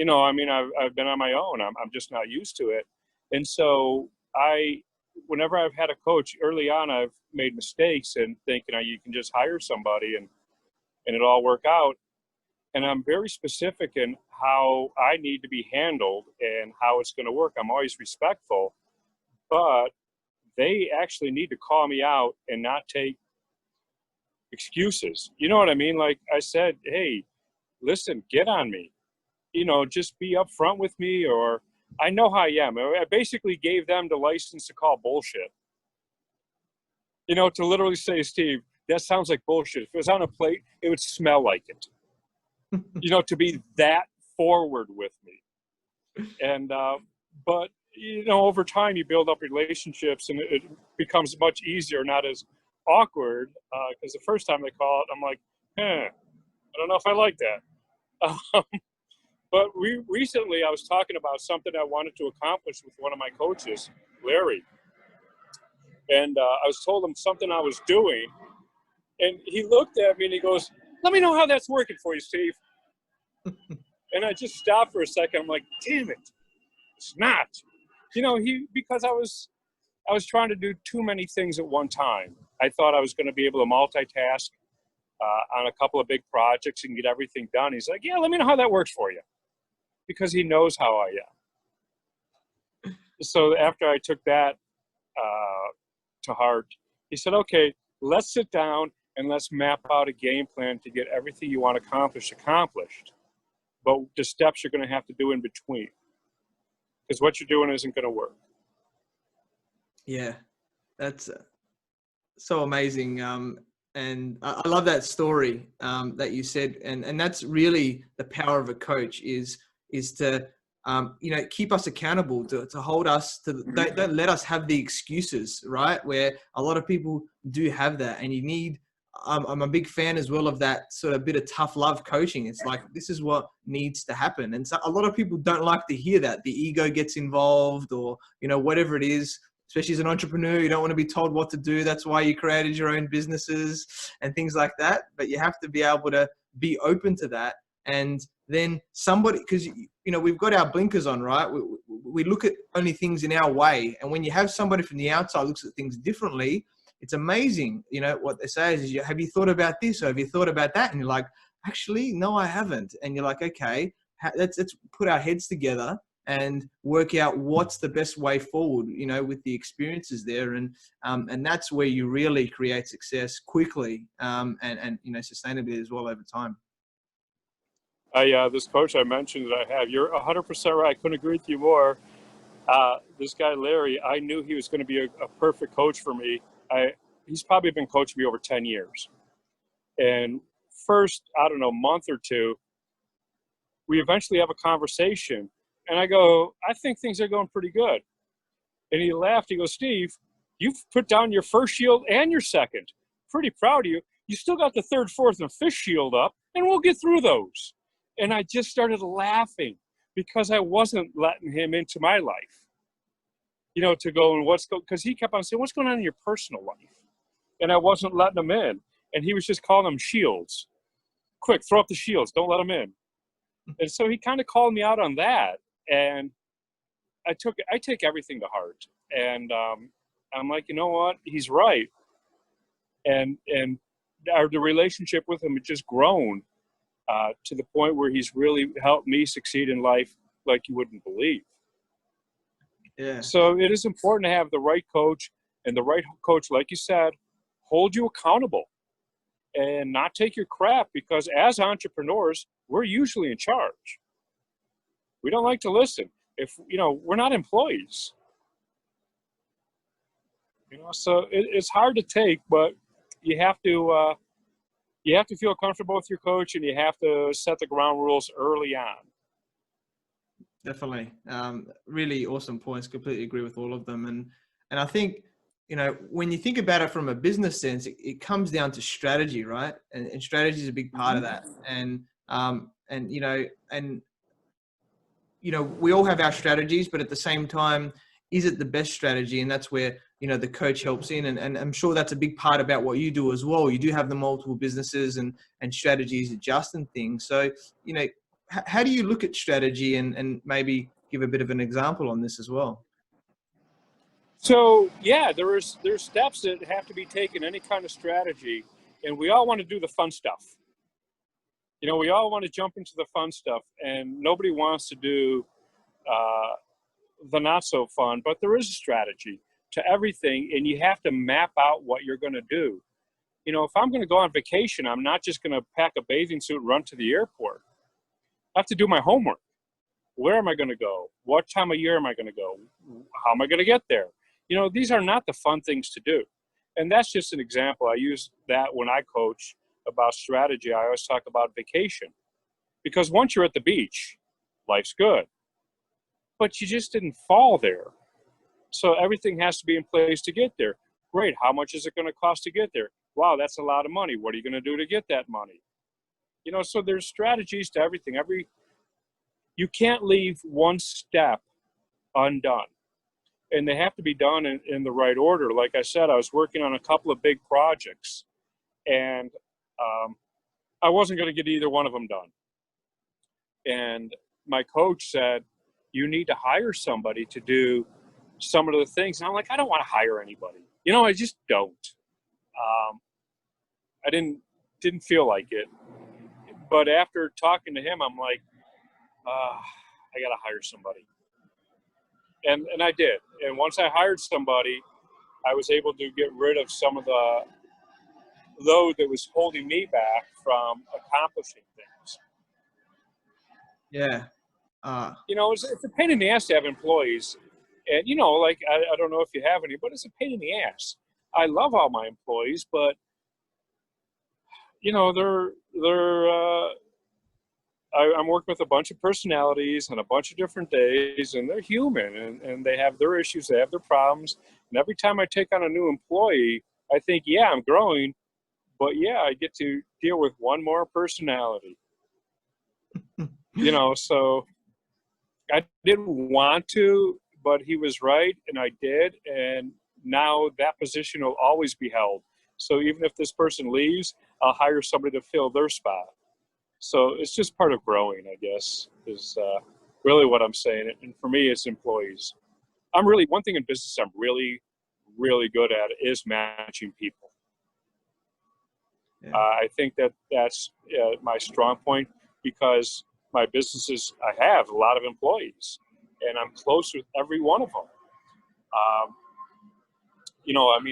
I've been on my own. I'm just not used to it. And so whenever I've had a coach early on, I've made mistakes and thinking you can just hire somebody and it'll all work out. And I'm very specific in how I need to be handled and how it's going to work. I'm always respectful, but they actually need to call me out and not take excuses. You know what I mean? Like I said, hey, listen, get on me. Just be upfront with me, or I know how I am. I basically gave them the license to call bullshit. To literally say, Steve, that sounds like bullshit. If it was on a plate, it would smell like it. To be that forward with me. And, but, over time you build up relationships and it becomes much easier, not as awkward. Because the first time they call it, I'm like, I don't know if I like that. But recently I was talking about something I wanted to accomplish with one of my coaches, Larry. And I was told him something I was doing. And he looked at me and he goes, "Let me know how that's working for you, Steve." And I just stopped for a second. I'm like, damn it, it's not. Because I was trying to do too many things at one time. I thought I was going to be able to multitask on a couple of big projects and get everything done. He's like, "Yeah, let me know how that works for you." Because he knows how I am. So after I took that to heart, he said, "Okay, let's sit down and let's map out a game plan to get everything you want to accomplish accomplished. But the steps you're going to have to do in between. Because what you're doing isn't going to work." Yeah, that's so amazing. And I love that story that you said. And that's really the power of a coach is to, keep us accountable, to hold us to, don't let us have the excuses, right? Where a lot of people do have that, and you need, I'm a big fan as well of that sort of bit of tough love coaching. It's like, this is what needs to happen. And so a lot of people don't like to hear that. The ego gets involved, or, whatever it is, especially as an entrepreneur, you don't want to be told what to do. That's why you created your own businesses and things like that. But you have to be able to be open to that. And then somebody, because, we've got our blinkers on, right? We look at only things in our way. And when you have somebody from the outside looks at things differently, it's amazing. What they say is, have you thought about this, or have you thought about that? And you're like, actually, no, I haven't. And you're like, okay, let's put our heads together and work out what's the best way forward, with the experiences there. And that's where you really create success quickly, and sustainably as well over time. This coach I mentioned that I have, you're 100% right. I couldn't agree with you more. This guy, Larry, I knew he was going to be a perfect coach for me. He's probably been coaching me over 10 years. And first, I don't know, month or two, we eventually have a conversation. And I go, "I think things are going pretty good." And he laughed. He goes, "Steve, you've put down your first shield and your second. Pretty proud of you. You still got the third, fourth, and fifth shield up, and we'll get through those." And I just started laughing because I wasn't letting him into my life, to go and because he kept on saying, "What's going on in your personal life?" And I wasn't letting him in. And he was just calling them shields. "Quick, throw up the shields. Don't let them in." And so he kind of called me out on that. And I take everything to heart. And I'm like, you know what? He's right. And the relationship with him had just grown to the point where he's really helped me succeed in life like you wouldn't believe. Yeah. So it is important to have the right coach, and the right coach, like you said, hold you accountable and not take your crap, because as entrepreneurs, we're usually in charge. We don't like to listen. If, we're not employees. So it's hard to take, but you have to feel comfortable with your coach, and you have to set the ground rules early on. Definitely. Really awesome points. Completely agree with all of them. And I think, when you think about it from a business sense, it comes down to strategy, right? And strategy is a big part of that. And we all have our strategies, but at the same time, is it the best strategy? And that's where, the coach helps in. And I'm sure that's a big part about what you do as well. You do have the multiple businesses and strategies adjusting things. So, how do you look at strategy, and maybe give a bit of an example on this as well? So yeah, there's steps that have to be taken, any kind of strategy, and we all want to do the fun stuff. We all want to jump into the fun stuff, and nobody wants to do the not so fun. But there is a strategy to everything, and you have to map out what you're going to do. If I'm going to go on vacation, I'm not just going to pack a bathing suit and run to the airport. I have to do my homework. Where am I going to go? What time of year am I going to go? How am I going to get there? These are not the fun things to do. And that's just an example. I use that when I coach about strategy. I always talk about vacation. Because once you're at the beach, life's good. But you just didn't fall there. So everything has to be in place to get there. Great. How much is it going to cost to get there? Wow, that's a lot of money. What are you going to do to get that money? So there's strategies to everything. You can't leave one step undone. And they have to be done in the right order. Like I said, I was working on a couple of big projects, and I wasn't going to get either one of them done. And my coach said, you need to hire somebody to do some of the things. And I'm like, I don't want to hire anybody. I just don't. I didn't feel like it. But after talking to him, I'm like, I got to hire somebody. And I did. And once I hired somebody, I was able to get rid of some of the load that was holding me back from accomplishing things. Yeah. It's a pain in the ass to have employees. And, I don't know if you have any, but it's a pain in the ass. I love all my employees, but, I'm working with a bunch of personalities and a bunch of different days, and they're human, and they have their issues, they have their problems. And every time I take on a new employee, I think, yeah, I'm growing, but yeah, I get to deal with one more personality. So I didn't want to, but he was right, and I did, and now that position will always be held. So even if this person leaves, I'll hire somebody to fill their spot. So it's just part of growing, I guess, is really what I'm saying. And for me, it's employees. One thing in business I'm really, really good at is managing people. Yeah. I think that's my strong point, because my businesses, I have a lot of employees, and I'm close with every one of them.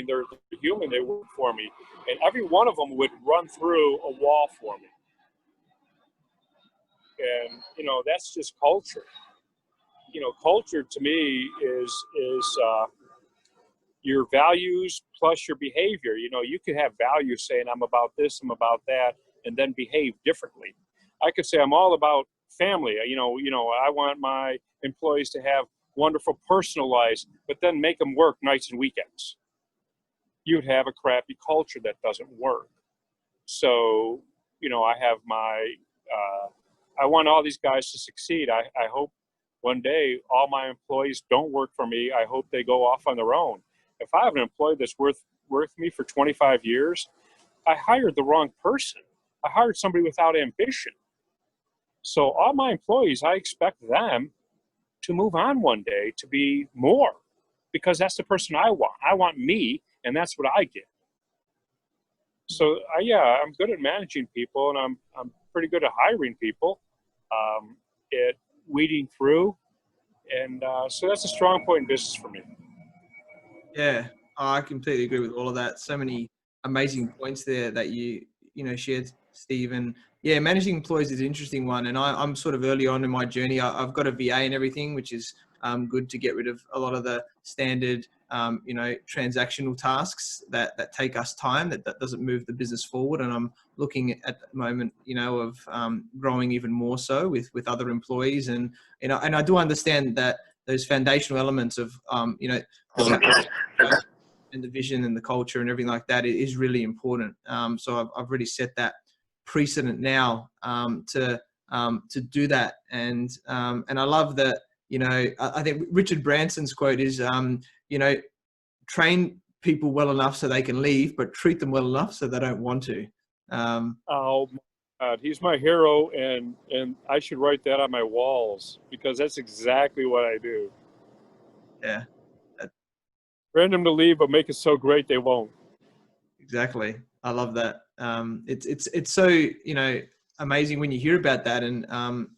They're human, they work for me, and every one of them would run through a wall for me. And, that's just culture. Culture to me is your values plus your behavior. You could have values saying I'm about this, I'm about that, and then behave differently. I could say I'm all about family. I want my employees to have wonderful personal lives, but then make them work nights and weekends. You'd have a crappy culture that doesn't work. So, I have I want all these guys to succeed. I hope one day all my employees don't work for me. I hope they go off on their own. If I have an employee that's worth me for 25 years, I hired the wrong person. I hired somebody without ambition. So all my employees, I expect them to move on one day to be more, because that's the person I want. I want me, and that's what I get. So I'm good at managing people, and I'm pretty good at hiring people, at weeding through, and so that's a strong point in business for me. Yeah, I completely agree with all of that. So many amazing points there that you shared, Steve. And yeah, managing employees is an interesting one. And I'm sort of early on in my journey. I've got a VA and everything, which is good to get rid of a lot of the standard, transactional tasks that take us time, that doesn't move the business forward. And I'm looking at the moment, of growing even more so with other employees. And, and I do understand that those foundational elements of, and the vision and the culture and everything like that is really important. So I've really set that precedent now to do that. And I love that, I think Richard Branson's quote is, train people well enough so they can leave, but treat them well enough so they don't want to. Oh my God, he's my hero, and I should write that on my walls, because that's exactly what I do. Yeah. Train them to leave, but make it so great they won't. Exactly. I love that. It's so, amazing when you hear about that, and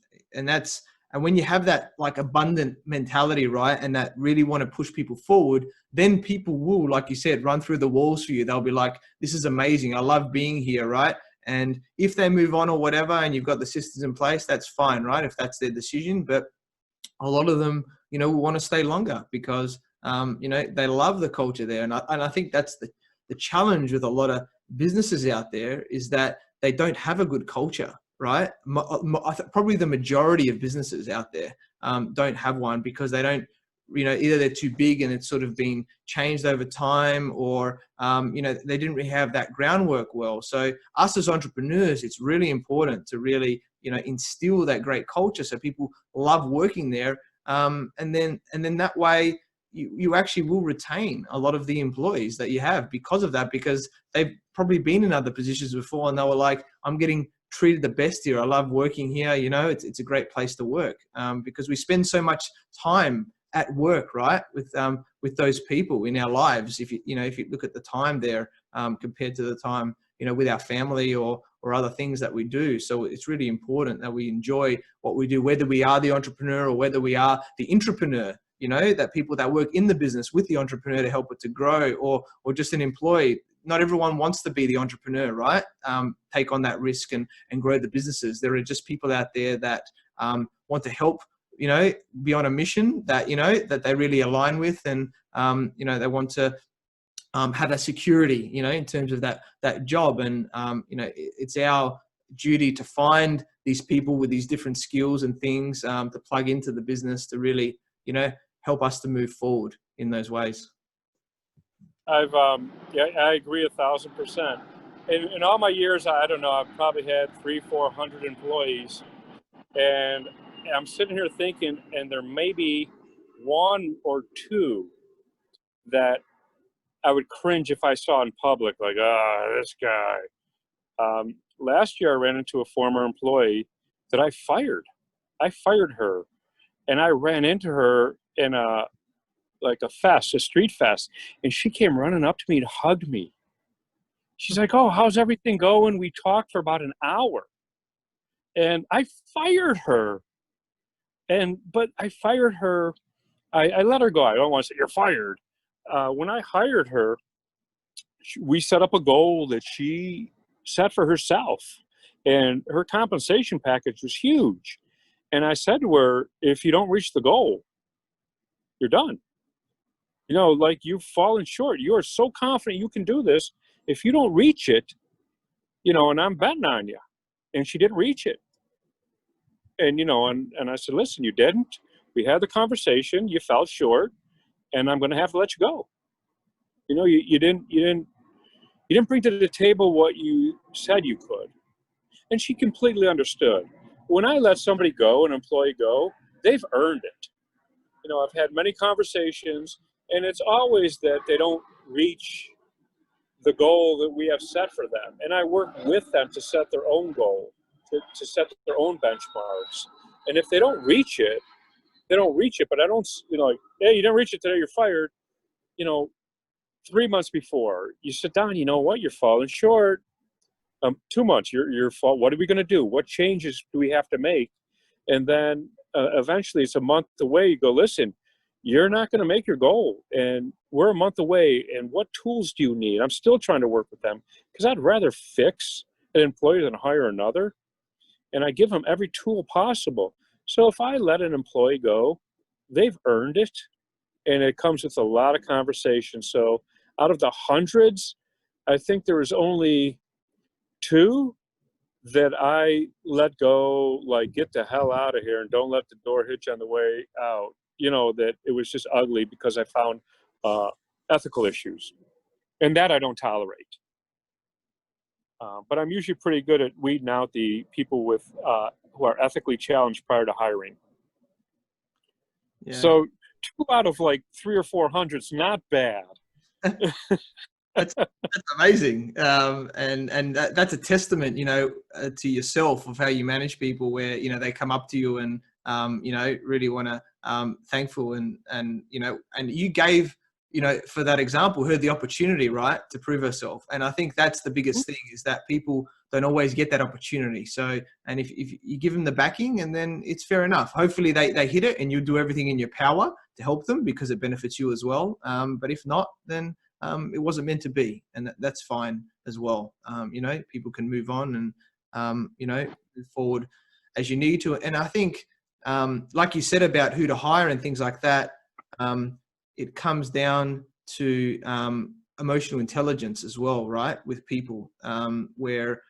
when you have that like abundant mentality, right? And that really want to push people forward, then people will, like you said, run through the walls for you. They'll be like, this is amazing. I love being here. Right. And if they move on or whatever, and you've got the systems in place, that's fine. Right. If that's their decision, but a lot of them, will want to stay longer because, they love the culture there. And I think that's the challenge with a lot of businesses out there, is that they don't have a good culture, right? Probably the majority of businesses out there don't have one because they don't, either they're too big and it's sort of been changed over time, or, they didn't really have that groundwork well. So us as entrepreneurs, it's really important to really, instill that great culture so people love working there. And then that way you actually will retain a lot of the employees that you have because of that, because they've probably been in other positions before and they were like, I'm getting treated the best here. I love working here. It's a great place to work, because we spend so much time at work, right? With those people in our lives. If you look at the time there, compared to the time, with our family or other things that we do. So it's really important that we enjoy what we do, whether we are the entrepreneur or whether we are the intrapreneur, that people that work in the business with the entrepreneur to help it to grow, or just an employee. Not everyone wants to be the entrepreneur, right? Take on that risk and grow the businesses. There are just people out there that want to help, be on a mission that, that they really align with, and, they want to have that security, in terms of that job. And, it's our duty to find these people with these different skills and things to plug into the business to really, help us to move forward in those ways. I agree 1,000%. In all my years, I don't know, I've probably had 300-400 employees, and I'm sitting here thinking, and there may be one or two that I would cringe if I saw in public, like, this guy. Last year, I ran into a former employee that I fired. I fired her, and I ran into her in a street fest, and she came running up to me and hugged me. She's like, "Oh, how's everything going?" We talked for about an hour, and I fired her. But I fired her. I let her go. I don't want to say you're fired. When I hired her, we set up a goal that she set for herself, and her compensation package was huge. And I said to her, if you don't reach the goal, you're done. Like, you've fallen short. You are so confident you can do this. If you don't reach it, and I'm betting on you. And she didn't reach it. And, and I said, listen, you didn't. We had the conversation. You fell short, and I'm going to have to let you go. You didn't bring to the table what you said you could. And she completely understood. When I let somebody go, an employee go, they've earned it. I've had many conversations, and it's always that they don't reach the goal that we have set for them. And I work with them to set their own goal, to set their own benchmarks. And if they don't reach it, they don't reach it. But I don't, like, hey, you didn't reach it today, you're fired. 3 months before, you sit down, you know what, you're falling short. 2 months, you're fall. What are we going to do? What changes do we have to make? And then eventually it's a month away. You go, listen, you're not going to make your goal, and we're a month away. And what tools do you need? I'm still trying to work with them, because I'd rather fix an employee than hire another. And I give them every tool possible. So if I let an employee go, they've earned it, and it comes with a lot of conversation. So out of the hundreds, I think there was only 2 that I let go, like, get the hell out of here and don't let the door hit you on the way out. That it was just ugly because I found ethical issues, and that I don't tolerate. But I'm usually pretty good at weeding out the people with who are ethically challenged prior to hiring. Yeah. So 2 out of like 300 or 400 is not bad. That's amazing, and that's a testament, to yourself, of how you manage people, where they come up to you and really want to thankful, and you gave, for that example, her the opportunity, right, to prove herself. And I think that's the biggest thing, is that people don't always get that opportunity. So, and if you give them the backing, and then it's fair enough. Hopefully they hit it, and you do everything in your power to help them, because it benefits you as well. But if not, then it wasn't meant to be, and that's fine as well. People can move on and move forward as you need to. And I think, like you said about who to hire and things like that, it comes down to emotional intelligence as well, right? With people, where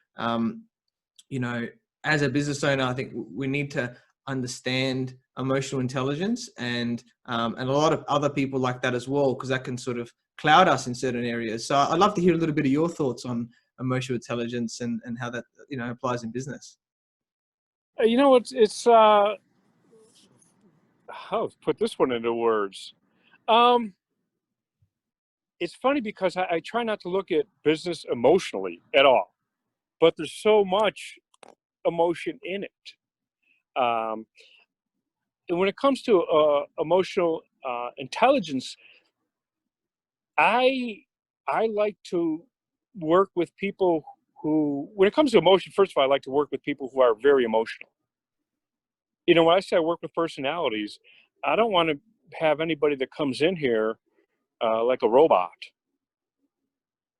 as a business owner, I think we need to understand emotional intelligence and a lot of other people like that as well, because that can sort of cloud us in certain areas. So I'd love to hear a little bit of your thoughts on emotional intelligence and how that, applies in business. It's how to put this one into words. Um, it's funny because I try not to look at business emotionally at all, but there's so much emotion in it. And when it comes to emotional intelligence, I like to work with people who, when it comes to emotion, first of all, I like to work with people who are very emotional. When I say I work with personalities, I don't want to have anybody that comes in here like a robot.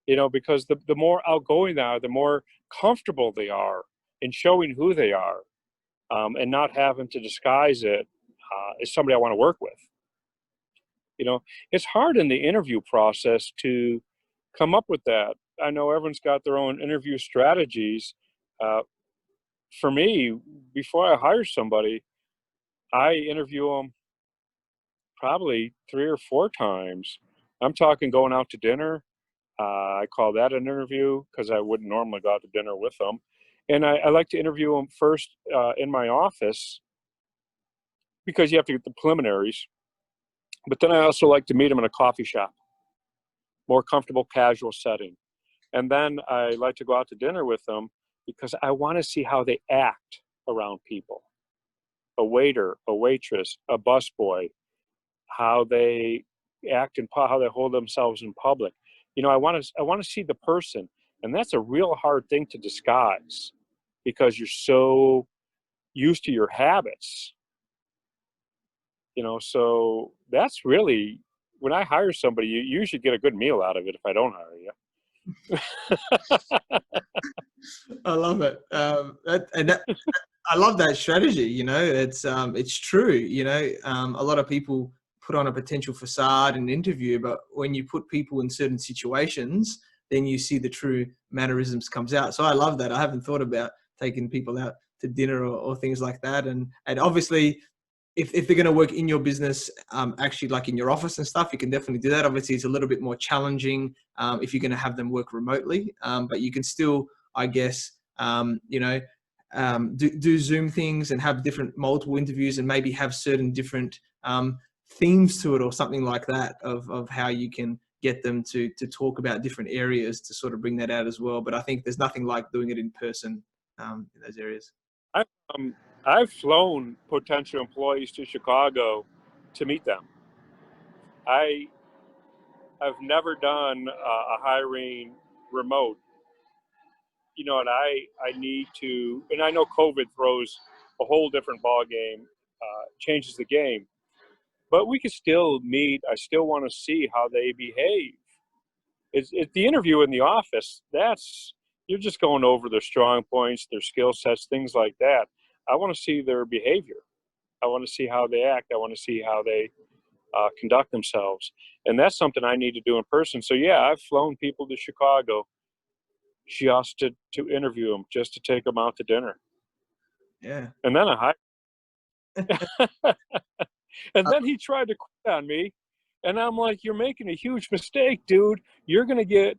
Because the more outgoing they are, the more comfortable they are in showing who they are, and not having to disguise it as somebody I want to work with. It's hard in the interview process to come up with that. I know everyone's got their own interview strategies. For me, before I hire somebody, I interview them probably 3 or 4 times. I'm talking going out to dinner. I call that an interview because I wouldn't normally go out to dinner with them. And I like to interview them first in my office because you have to get the preliminaries. But then I also like to meet them in a coffee shop, more comfortable, casual setting. And then I like to go out to dinner with them because I want to see how they act around people. A waiter, a waitress, a busboy, how they act and how they hold themselves in public. I want to see the person, and that's a real hard thing to disguise because you're so used to your habits. So that's really, when I hire somebody, you usually get a good meal out of it if I don't hire you. I love it. I love that strategy. It's true. A lot of people put on a potential facade in an interview, but when you put people in certain situations, then you see the true mannerisms comes out. So I love that. I haven't thought about taking people out to dinner or things like that. And obviously, if they're going to work in your business, actually like in your office and stuff, you can definitely do that. Obviously, it's a little bit more challenging if you're going to have them work remotely, but you can still, I guess, do Zoom things and have different multiple interviews and maybe have certain different themes to it or something like that of how you can get them to talk about different areas to sort of bring that out as well. But I think there's nothing like doing it in person in those areas. I've flown potential employees to Chicago to meet them. I've never done a hiring remote. And I need to, and I know COVID throws a whole different ball game, changes the game, but we could still meet. I still want to see how they behave. It's the interview in the office. You're just going over their strong points, their skill sets, things like that. I want to see their behavior. I want to see how they act. I want to see how they conduct themselves. And that's something I need to do in person. So yeah, I've flown people to Chicago just to interview them, just to take them out to dinner. Yeah. And then and then he tried to quit on me. And I'm like, you're making a huge mistake, dude. You're going to get,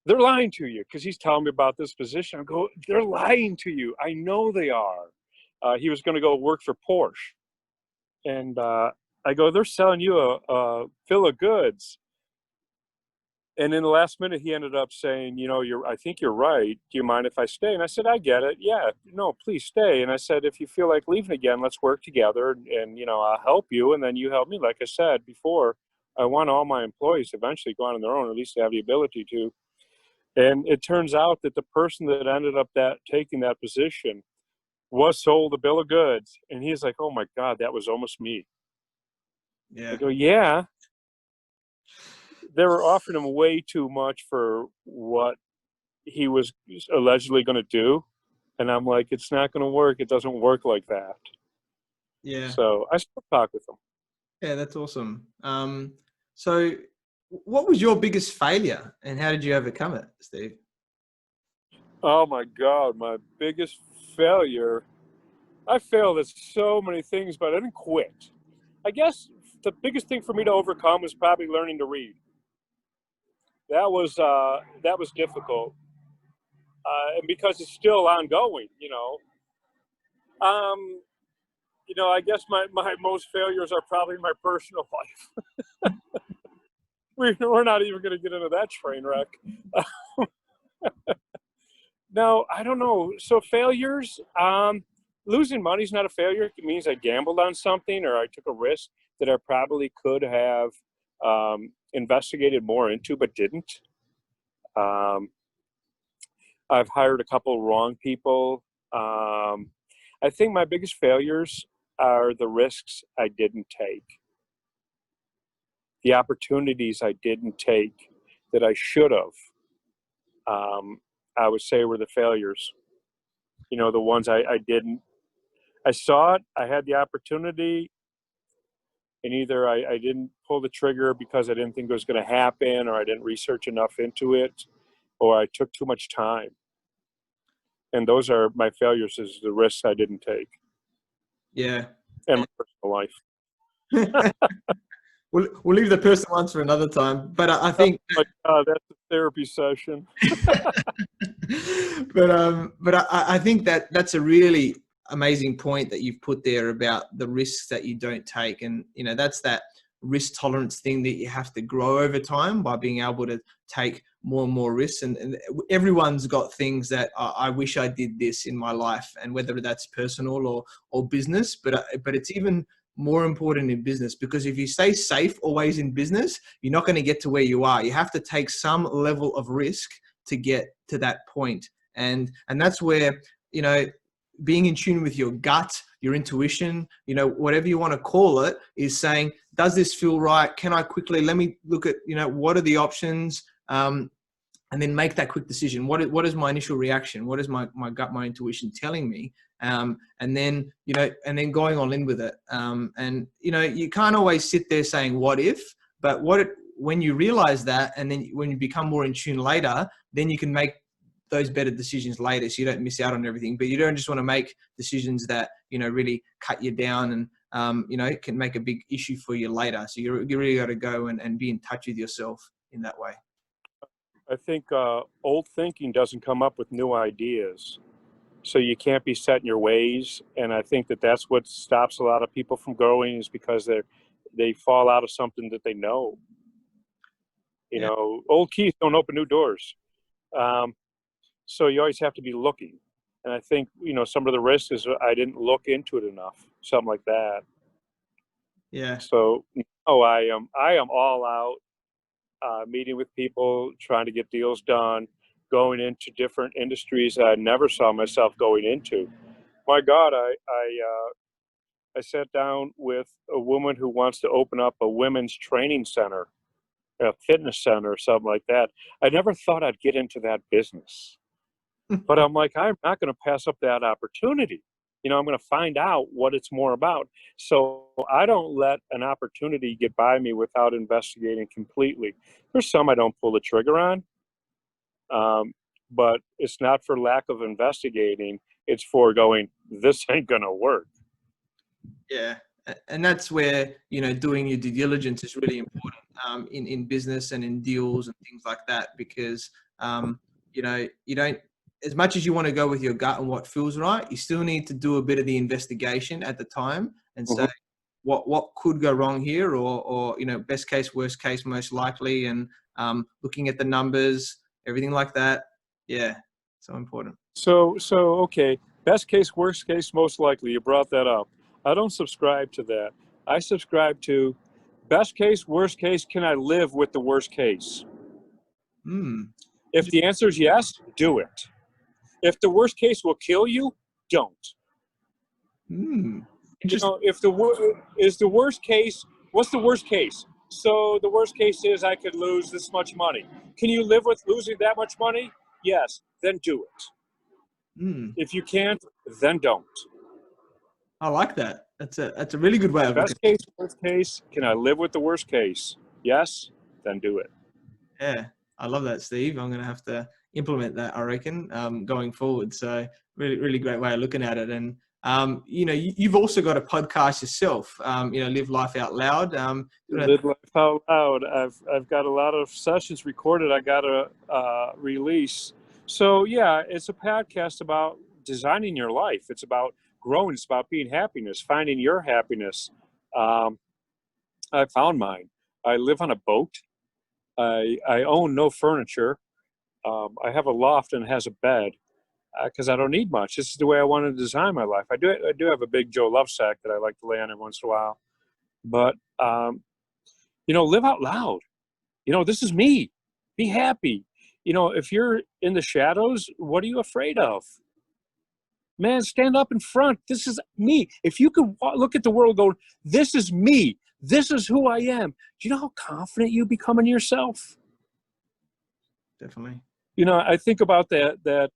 they're lying to you, because he's telling me about this position. I go, they're lying to you. I know they are. He was going to go work for Porsche. And I go, they're selling you a bill of goods. And in the last minute, he ended up saying, I think you're right. Do you mind if I stay? And I said, I get it. Yeah, no, please stay. And I said, if you feel like leaving again, let's work together and I'll help you. And then you help me. Like I said before, I want all my employees to eventually go on their own, at least have the ability to. And it turns out that the person that ended up taking that position was sold a bill of goods. And he's like, oh my God, that was almost me. Yeah. I go, yeah. They were offering him way too much for what he was allegedly going to do. And I'm like, it's not going to work. It doesn't work like that. Yeah. So I still talk with him. Yeah, that's awesome. So what was your biggest failure and how did you overcome it, Steve? Oh my God, my biggest failure. I failed at so many things, but I didn't quit. I guess the biggest thing for me to overcome was probably learning to read. That was difficult, and because it's still ongoing, Um, I guess my most failures are probably my personal life. We're not even going to get into that train wreck. No, I don't know. So failures, losing money is not a failure. It means I gambled on something or I took a risk that I probably could have investigated more into, but didn't. Um, I've hired a couple wrong people. I think my biggest failures are the risks I didn't take, the opportunities I didn't take that I should have. I would say were the failures. The ones I didn't. I saw it, I had the opportunity, and either I didn't pull the trigger because I didn't think it was going to happen, or I didn't research enough into it, or I took too much time. And those are my failures, is the risks I didn't take. Yeah. And my personal life. We'll leave the personal ones for another time. But I think that's a therapy session. but I think that's a really amazing point that you've put there about the risks that you don't take. And, that's that risk tolerance thing that you have to grow over time by being able to take more and more risks. And everyone's got things that I wish I did this in my life, and whether that's personal or business, but it's even more important in business, because if you stay safe always in business, you're not going to get to where you are. You have to take some level of risk to get to that point. And that's where, being in tune with your gut, your intuition, whatever you want to call it, is saying, does this feel right? Can I quickly, let me look at, what are the options? And then make that quick decision. What is my initial reaction? What is my gut, my intuition telling me? And then, and then going all in with it. And, you can't always sit there saying, what if, but when you realize that, and then when you become more in tune later, then you can make those better decisions later, so you don't miss out on everything. But you don't just want to make decisions that, really cut you down and, it can make a big issue for you later. So you really got to go and be in touch with yourself in that way. I think old thinking doesn't come up with new ideas. So you can't be set in your ways. And I think that's what stops a lot of people from growing, is because they fall out of something that they know. Old keys don't open new doors. So you always have to be looking. And I think, some of the risks is I didn't look into it enough, something like that. Yeah. So, I am all out, meeting with people, trying to get deals done, going into different industries that I never saw myself going into. My God, I sat down with a woman who wants to open up a women's training center, a fitness center or something like that. I never thought I'd get into that business. But I'm like, I'm not going to pass up that opportunity. I'm going to find out what it's more about. So I don't let an opportunity get by me without investigating completely. There's some I don't pull the trigger on, but it's not for lack of investigating. It's for going, this ain't going to work. Yeah. And that's where, doing your due diligence is really important in business and in deals and things like that, because, you don't, as much as you want to go with your gut and what feels right, you still need to do a bit of the investigation at the time and say, what could go wrong here, or best case, worst case, most likely, and looking at the numbers, everything like that. Yeah, so important. So okay, best case, worst case, most likely. You brought that up. I don't subscribe to that. I subscribe to best case, worst case. Can I live with the worst case? If the answer is yes, do it. If the worst case will kill you, don't. If is the worst case, what's the worst case? So the worst case is I could lose this much money. Can you live with losing that much money? Yes, then do it. If you can't, then don't. I like that. That's a really good way of best case, worst case. Can I live with the worst case? Yes, then do it. Yeah, I love that, Steve. I'm going to have to implement that, I reckon, going forward. So really, really great way of looking at it. And, you've also got a podcast yourself, Live Life Out Loud. Live Life Out Loud. I've got a lot of sessions recorded. I got to release. So yeah, it's a podcast about designing your life. It's about growing. It's about being happiness, finding your happiness. I found mine. I live on a boat. I own no furniture. I have a loft and it has a bed because I don't need much. This is the way I want to design my life. I do have a big Joe Lovesack that I like to lay on every once in a while. But, live out loud. This is me. Be happy. If you're in the shadows, what are you afraid of? Man, stand up in front. This is me. If you could look at the world going, this is me. This is who I am. Do you know how confident you become in yourself? Definitely. I think about that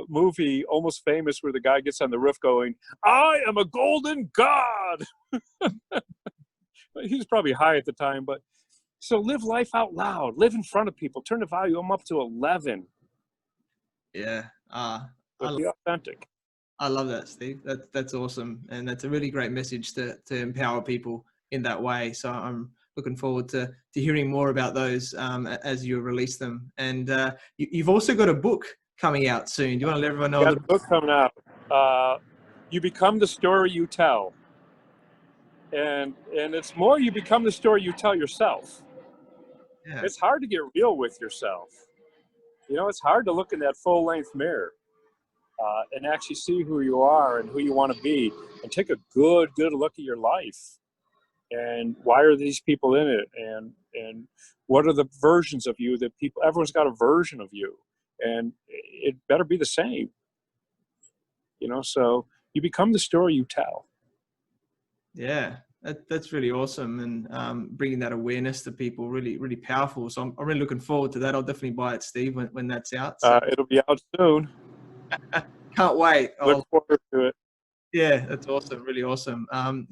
movie, Almost Famous, where the guy gets on the roof going, I am a golden god. He was probably high at the time, but so live life out loud. Live in front of people. Turn the volume up to 11. Yeah. But be authentic. I love that, Steve. That's awesome. And that's a really great message to empower people in that way. So I'm looking forward to hearing more about those as you release them. And you've also got a book coming out soon. Do you want to let everyone know? Got a book coming out. You become the story you tell. And it's more you become the story you tell yourself. Yeah. It's hard to get real with yourself. It's hard to look in that full-length mirror and actually see who you are and who you want to be, and take a good look at your life. And why are these people in it? And what are the versions of you that everyone's got a version of you, and it better be the same. So you become the story you tell. Yeah, that's really awesome. And bringing that awareness to people, really, really powerful. So I'm really looking forward to that. I'll definitely buy it, Steve, when that's out. So. It'll be out soon. Can't wait. Look forward to it. Yeah, that's awesome. Really awesome. So,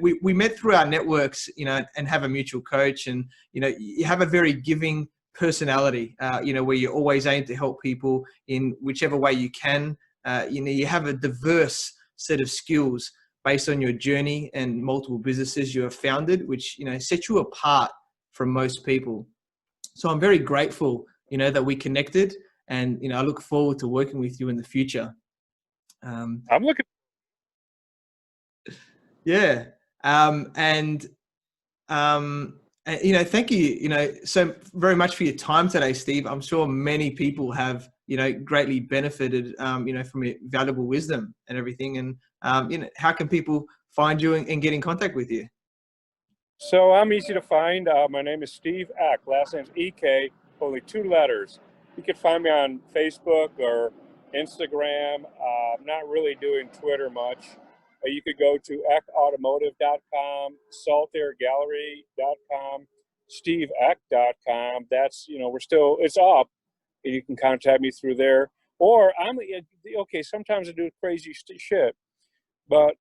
we met through our networks, and have a mutual coach, and, you have a very giving personality, where you always aim to help people in whichever way you can. You have a diverse set of skills based on your journey and multiple businesses you have founded, which, set you apart from most people. So I'm very grateful, that we connected, and, I look forward to working with you in the future. I'm looking. Yeah. Thank you, so very much for your time today, Steve. I'm sure many people have, greatly benefited, from your valuable wisdom and everything. And, how can people find you and get in contact with you? So I'm easy to find. My name is Steve Eck. Last name's EK, only 2 letters. You can find me on Facebook or Instagram. I'm not really doing Twitter much. You could go to eckautomotive.com, saltairgallery.com, steveeck.com. That's, it's up, and you can contact me through there. Or sometimes I do crazy shit, but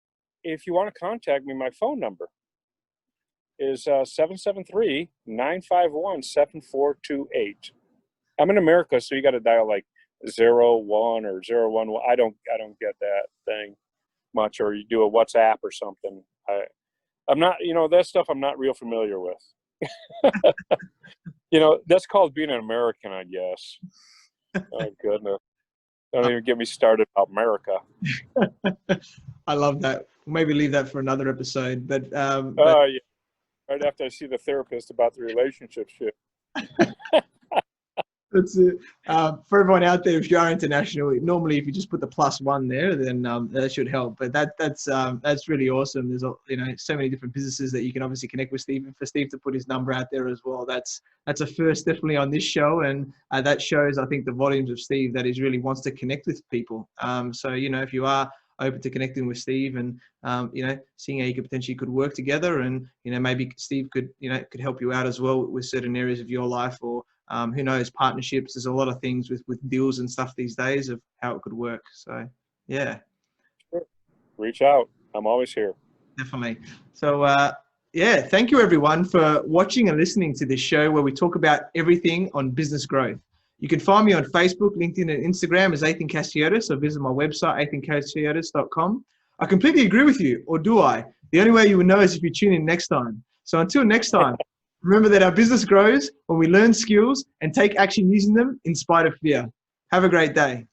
if you want to contact me, my phone number is 773-951-7428. I'm in America, so you got to dial like 01 or 011. I don't get that thing much, or you do a WhatsApp or something. I'm not, that stuff I'm not real familiar with. That's called being an American, I guess. Oh, goodness. Don't even get me started about America. I love that. Maybe leave that for another episode. But yeah. Right after I see the therapist about the relationship shit. That's it. For everyone out there, if you are international, normally if you just put the +1 there, then that should help. But that's really awesome. There's so many different businesses that you can obviously connect with Steve. And for Steve to put his number out there as well, that's a first definitely on this show, and that shows, I think, the volumes of Steve, that he really wants to connect with people. So if you are open to connecting with Steve and seeing how you could work together, and maybe Steve could help you out as well with certain areas of your life, or who knows, partnerships. There's a lot of things with deals and stuff these days of how it could work. So yeah, reach out. I'm always here. Definitely. So thank you everyone for watching and listening to this show, where we talk about everything on business growth. You can find me on Facebook, LinkedIn, and Instagram as Athin Cassiotis, or visit my website, athincassiotis.com. I completely agree with you, or do I? The only way you will know is if you tune in next time. So until next time, remember that our business grows when we learn skills and take action using them in spite of fear. Have a great day.